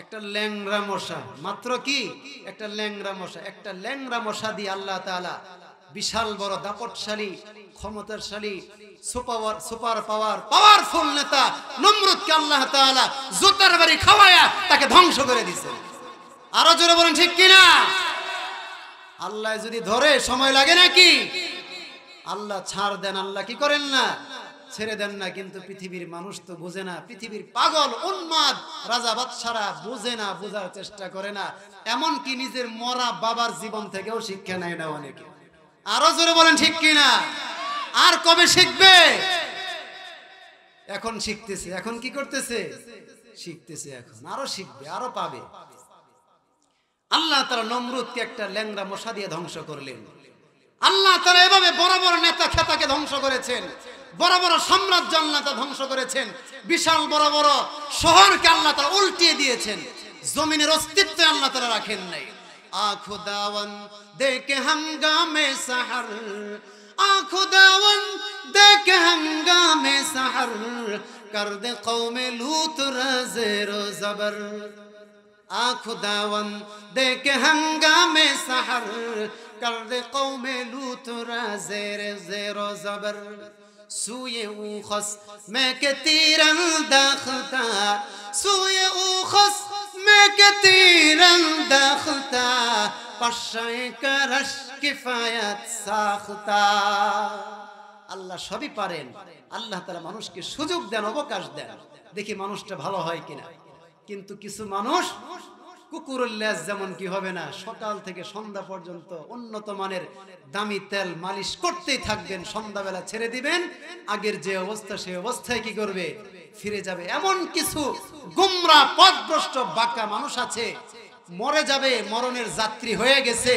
একটা ল্যাংড়া মশা, মাত্র কি একটা ল্যাংড়া মশা। একটা ল্যাংড়া মশা দিয়ে আল্লাহ তাআলা বিশাল বড় দাপটশালী ক্ষমতাশালী সুপার পাওয়ারফুল নেতা নমরুদকে আল্লাহ তাআলা জুতার বাড়ি খাওয়ায়া তাকে ধ্বংস করে দিয়েছে। আরো জোরে বলেন ঠিক কিনা? আল্লাহ যদি ধরে সময় লাগে নাকি? আল্লাহ ছাড় দেন, আল্লাহ কি করেন না? ছেড়ে দেন না। কিন্তু পৃথিবীর মানুষ তো বোঝে না। পৃথিবীর পাগল উন্মাদ রাজা বাদশারা বোঝে না, বোঝার চেষ্টা করে না। এমনকি নিজের মরা বাবার জীবন থেকেও শিক্ষা নেয় না অনেকে। আরো জোরে বলেন ঠিক কিনা? আর কবে শিখবে? এখন শিখতেছে। এখন কি করতেছে? শিখতেছে। এখন আরো শিখবে, আরো পাবে। আল্লাহ তাআলা নমরুদকে একটা ল্যাংড়া মশা দিয়ে ধ্বংস করলেন। আল্লাহ তাআলা এভাবে বড় বড় নেতা খেতাকে ধ্বংস করেছেন, বড় বড় সাম্রাজ্য আল্লাহ তাআলা ধ্বংস করেছেন, বিশাল বড় বড় শহরকে আল্লাহ তাআলা উল্টিয়ে দিয়েছেন। জমিনের অস্তিত্ব আল্লাহ তাআলা রাখেন নাই। आँखों दावन दे के हंगामे सहर, आँखों दावन दे के हंगामे सहर, कर दे कौमे लूत ज़ेरो ज़बर। आँखों दावन दे के हंगामे सहर, कर दे कौमे लूत ज़ेरो ज़बर। सूये ऊखस मैं के तीरंदाख्ता, सूये ऊखस मैं के तीरंदाख्ता, पश्चाए करश किफायत साख्ता। আল্লাহ সবই পারেন। আল্লাহ তাআলা মানুষকে সুযোগ দেন, অবকাশ দেন, দেখি মানুষটা ভালো হয় কিনা। কিন্তু কিছু মানুষ কুকুরের লেজ যেমন কি হবে না, সকাল থেকে সন্ধ্যা পর্যন্ত উন্নত মানের দামি তেল মালিশ করতেই থাকবেন, সন্ধ্যাবেলা ছেড়ে দিবেন, আগের যে অবস্থা সেই অবস্থায় কি করবে, ফিরে যাবে। এমন কিছু গুমরা পথভ্রষ্ট বাঁকা মানুষ আছে, মরে যাবে, মরণের যাত্রী হয়ে গেছে,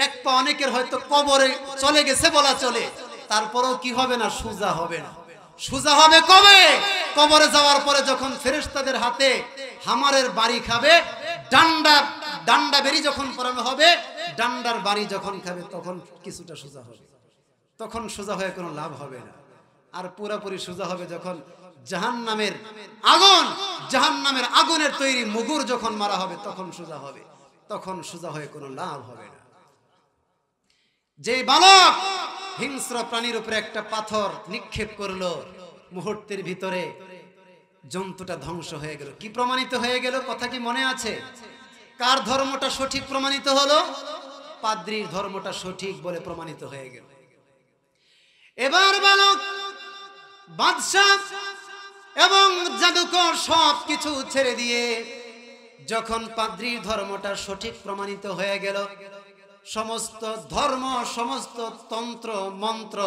এক পা অনেকের হয়তো কবরে চলে গেছে বলা চলে, তারপরেও কি হবে না, সোজা হবে না। সোজা হবে কবে? কবরে যাওয়ার পরে যখন ফেরেশতাদের হাতে হামারের বাড়ি খাবে, ডান্ডা বেরি যখন পরানো হবে, ডান্ডার বাড়ি যখন খাবে, তখন কিছুটা সোজা হবে। তখন সোজা হয়ে কোনো লাভ হবে না। আর পুরোপুরি সোজা হবে যখন জাহান্নামের আগুনের তৈরি মুগুর যখন মারা হবে, তখন সোজা হবে। তখন সোজা হয়ে কোনো লাভ হবে না। যে বালক হিংস্র প্রাণীর উপরে একটা পাথর নিক্ষেপ করলো, মুহূর্তের ভিতরে জন্তুটা ধ্বংস হয়ে গেল। কি প্রমাণিত হয়ে গেল? কথা কি মনে আছে? কার ধর্মটা সঠিক প্রমাণিত হলো? পাদ্রীর ধর্মটা সঠিক বলে প্রমাণিত হয়ে গেল। এবার বালক বাদশা এবং জাদুকর সব কিছু ছেড়ে দিয়ে যখন পাদ্রীর ধর্মটা সঠিক প্রমাণিত হয়ে গেল, সমস্ত ধর্ম, সমস্ত তন্ত্র মন্ত্র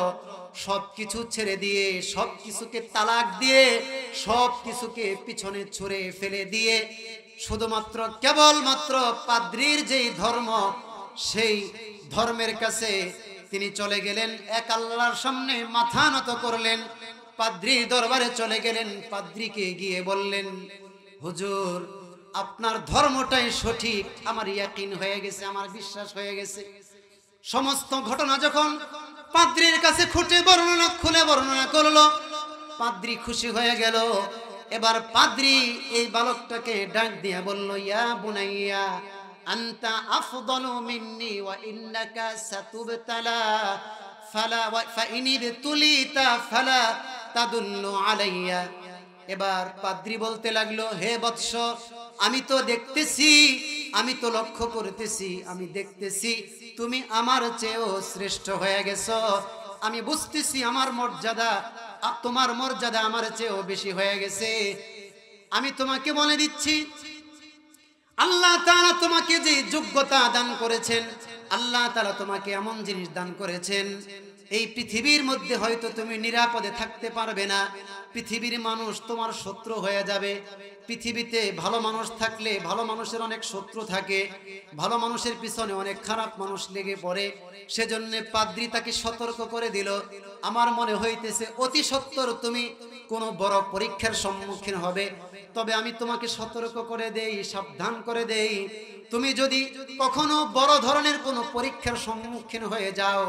সবকিছু ছেড়ে দিয়ে, সবকিছুকে তালাক দিয়ে, সবকিছুকে পিছনে ছুঁড়ে ফেলে দিয়ে শুধুমাত্র কেবলমাত্র পাদ্রীর যেই ধর্ম, সেই ধর্মের কাছে তিনি চলে গেলেন। এক আল্লাহর সামনে মাথা নত করলেন, পাদ্রীর দরবারে চলে গেলেন। পাদ্রীকে গিয়ে বললেন, হুজুর, আপনার ধর্মটাই সঠিক, আমার ইয়াকিন হয়ে গেছে, আমার বিশ্বাস হয়ে গেছে। সমস্ত ঘটনা যখন পাদ্রীর কাছে খুলে বর্ণনা করলো, পাদ্রী খুশি হয়ে গেল। এবার পাদ্রী এই বালকটাকে ডাক দিয়ে বলল, ইয়া বুনাইয়া আনতা আফদালু মিন্নি ওয়া ইন্নাকা সাতুবতালা ফালা ফা ইনিবতুলিতা ফালা তাদুল্লু আলাইয়া। এবার পাদ্রী বলতে লাগলো, হে বৎস, আমি তো দেখতেছি, আমি তো লক্ষ্য করতেছি, আমি দেখতেছি তুমি আমার চেয়েও শ্রেষ্ঠ হয়ে গেছো। আমি বুঝতেছি আমার মর্যাদা, তোমার মর্যাদা আমার চেয়েও বেশি হয়ে গেছে। আমি তোমাকে বলে দিচ্ছি, আল্লাহ তাআলা তোমাকে যে যোগ্যতা দান করেছেন, আল্লাহ তাআলা তোমাকে এমন জিনিস দান করেছেন, এই পৃথিবীর মধ্যে হয়তো তুমি নিরাপদে থাকতে পারবে না। পৃথিবীর মানুষ তোমার শত্রু হয়ে যাবে। পৃথিবীতে ভালো মানুষ থাকলে ভালো মানুষের অনেক শত্রু থাকে, ভালো মানুষের পিছনে অনেক খারাপ মানুষ লেগে পড়ে। সেজন্য পাদ্রী তাকে সতর্ক করে দিল, আমার মনে হইতেছে অতি সত্বর তুমি কোনো বড় পরীক্ষার সম্মুখীন হবে। তবে আমি তোমাকে সতর্ক করে দেই, সাবধান করে দেই, তুমি যদি কখনো বড় ধরনের কোনো পরীক্ষার সম্মুখীন হয়ে যাও,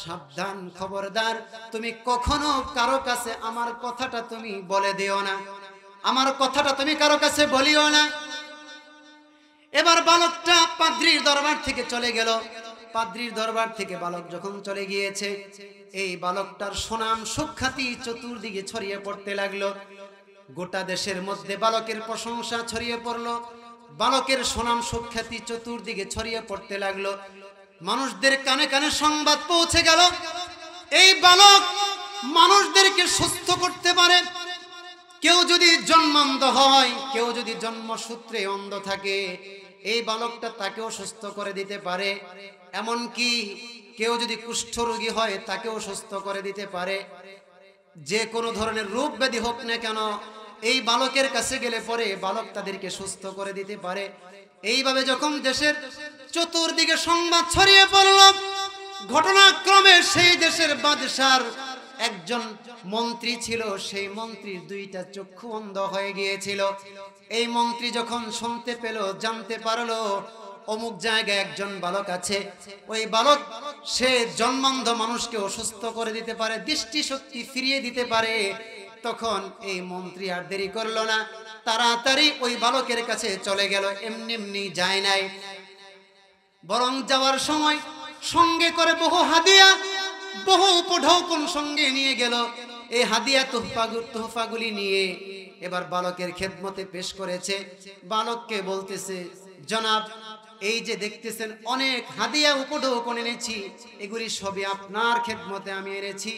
সাবধান, খবরদার, তুমি কখনো কারো কাছে আমার কথাটা তুমি বলে দিও না, আমার কথাটা তুমি কারো কাছে বলিও না। এবার বালকটা পাদ্রীর দরবার থেকে চলে গেল। পাদ্রীর দরবার থেকে বালক যখন চলে গিয়েছে, এই বালকটার সুনাম সুখ্যাতি চতুর্দিকে ছড়িয়ে পড়তে লাগলো। গোটা দেশের মধ্যে বালকের প্রশংসা ছড়িয়ে পড়লো, বালকের সুনাম সুখ্যাতি চতুর্দিকে ছড়িয়ে পড়তে লাগলো। মানুষদের কানে কানে সংবাদ পৌঁছে গেল, এই বালক মানুষদেরকে সুস্থ করতে পারে। কেউ যদি জন্মান্ধ হয়, কেউ যদি জন্মসূত্রে অন্ধ থাকে, এই বালকটা তাকেও সুস্থ করে দিতে পারে। এমনকি কেউ যদি কুষ্ঠরোগী হয়, তাকেও সুস্থ করে দিতে পারে। যে কোনো ধরনের রোগ ব্যাধি হোক না কেন, এই বালকের কাছে গেলে পরে বালক তাদেরকে সুস্থ করে দিতে পারে। এইভাবে যখন দেশের চতুর্দিকে সংবাদ ছড়িয়ে পড়ল, ঘটনাক্রমে সেই দেশের বাদশার একজন মন্ত্রী ছিল, সেই মন্ত্রীর দুইটা চক্ষু অন্ধ হয়ে গিয়েছিল। এই মন্ত্রী যখন শুনতে পেল, জানতে পারলো অমুক জায়গায় একজন বালক আছে, ওই বালক সে জন্মান্ধ মানুষকে অসুস্থ করে দিতে পারে, দৃষ্টিশক্তি ফিরিয়ে দিতে পারে, তখন এই মন্ত্রী আর দেরি করলো না, তাড়াতাড়ি ওই বালকের কাছে চলে গেল। এমনি এমনি যায় নাই, বরং যাওয়ার সময় সঙ্গে করে বহু হাদিয়া, বহু উপঢৌকন সঙ্গে নিয়ে গেল। এই হাদিয়া তোহফাগুলি নিয়ে এবার বালকের খেদমতে পেশ করেছে। বালককে বলতেছে, জনাব, এই যে দেখতেছেন অনেক হাদিয়া উপঢৌকন এনেছি, এগুলি সবই আপনার খেদমতে আমি এনেছি,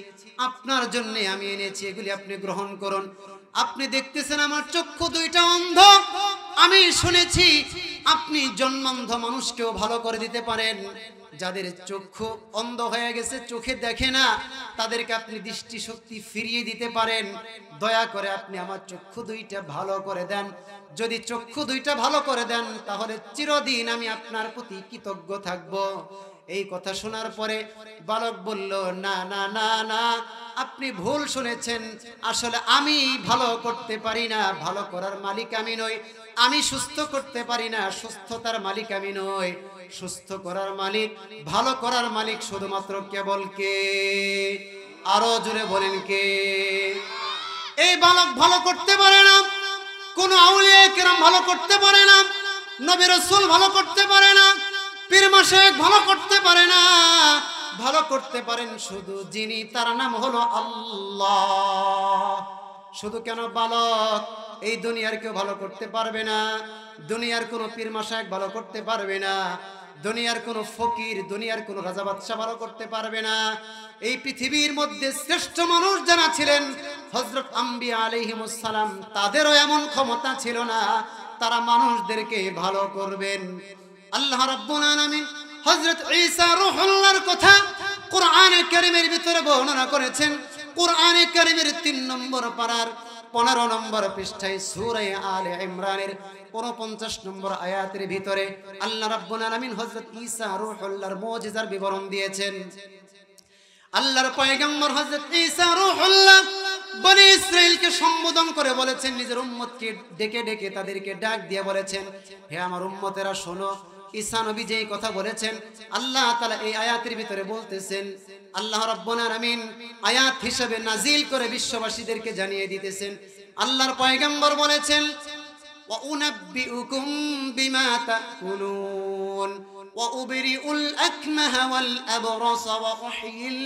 আপনার জন্য আমি এনেছি, এগুলি আপনি গ্রহণ করুন। আপনি দেখতেছেন আমার চক্ষু দুইটা অন্ধ, আমি শুনেছি আপনি জন্মান্ধ মানুষকেও ভালো করে দিতে পারেন। যাদের চক্ষু অন্ধ হয়ে গেছে, চোখে দেখে না, তাদেরকে আপনি দৃষ্টিশক্তি ফিরিয়ে দিতে পারেন। দয়া করে আপনি আমার চক্ষু দুইটা ভালো করে দেন। যদি চক্ষু দুইটা ভালো করে দেন তাহলে চিরদিন আমি আপনার প্রতি কৃতজ্ঞ থাকব। এই কথা শোনার পরে বালক বলল, না না না না, আপনি ভুল শুনেছেন। আসলে আমি ভালো করতে পারি না, ভালো করার মালিক আমি নই। আমি সুস্থ করতে পারি না, সুস্থতার মালিক আমি নই। সুস্থ করার মালিক, ভালো করার মালিক শুধুমাত্র কেবল কে? আরো জোরে বলেন কে? এই বালক ভালো করতে পারে না, কোন আউলিয়া কেরাম ভালো করতে পারে না, নবী রাসূল ভালো করতে পারে না, পীর মাশায়েখ ভালো করতে পারে না। ভালো করতে পারেন শুধু যিনি, তার নাম হলো আল্লাহ। শুধু কেন বালক? এই দুনিয়ার কেউ ভালো করতে পারবে না, দুনিয়ার কোনো পীর মাশায়েখ ভালো করতে পারবে না, দুনিয়ার কোনো ফকির, দুনিয়ার কোনো রাজা বাদশা ভালো করতে পারবে না। এই পৃথিবীর মধ্যে শ্রেষ্ঠ মানুষ যারা ছিলেন, হযরত আম্বিয়া আলাইহিমুস সালাম, তাদেরও এমন ক্ষমতা ছিল না তারা মানুষদেরকে ভালো করবেন। আল্লাহ রাব্বুল আলামিন হযরত ঈসা রূহুল্লাহর কথা কোরআনে কারীমের ভিতরে বর্ণনা করেছেন। কোরআনে কারীমের 3 নম্বর পারার 15 নম্বর পৃষ্ঠায় সূরা আলে ইমরানের 49 নম্বর আয়াতের ভিতরে আল্লাহ রাব্বুল আলামিন হযরত ঈসা রূহুল্লাহর মুজিজার বিবরণ দিয়েছেন। আল্লাহর পয়গম্বর হযরত ঈসা রূহুল্লাহ বনি ইসরাইলকে সম্বোধন করে বলেছেন, নিজের উম্মতকে ডেকে ডেকে তাদেরকে ডাক দিয়ে বলেছেন, হে আমার উম্মতেরা শোনো। ঈসা নবী যেই কথা বলেছেন, আল্লাহ তাআলা এই আয়াতের ভিতরে বলতেছেন, আল্লাহ রাব্বুল আলামিন আয়াত হিসেবে নাজিল করে বিশ্ববাসীদেরকে জানিয়ে দিতেছেন। আল্লাহর পয়গম্বর বলেছেন, ওয়া উনাব্বিউকুম বিমা তাকুলুন ওয়া উবরিউল আকমাহা ওয়াল আবরাসা ওয়া উহয়িল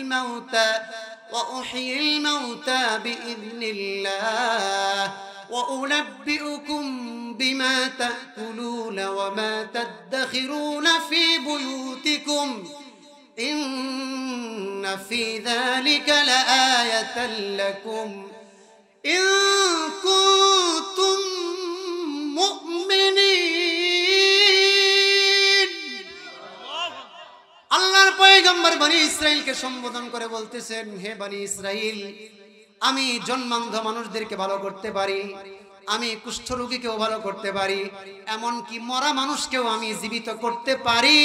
মাউতা বিইذنিল্লাহ ওয়া উনাব্বিউকুম বিমা তাকুলুন ওয়া মা তাদখিরুন ফি বুয়ুতিকুম ইন্না ফি যালিকা লাআয়াতান লাকুম ইন কুনতুম মুমিনিন। আল্লাহর পয়গম্বর বনি ইসরাইলকে সম্বোধন করে বলতেছেন, হে বনি ইসরাইল, আমি জন্মান্ধ মানুষদেরকে ভালো করতে পারি, আমি কুষ্ঠ রোগীকেও ভালো করতে পারি, এমন কি মরা মানুষকেও আমি জীবিত করতে পারি।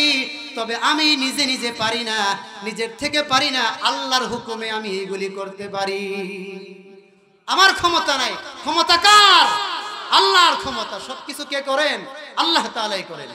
তবে আমি নিজে নিজে পারি না, নিজের থেকে পারি না, আল্লাহর হুকুমে আমি এগুলি করতে পারি। আমার ক্ষমতা নাই, ক্ষমতা কার? আল্লাহর ক্ষমতা। সবকিছু কে করেন? আল্লাহ তাআলাই করেন।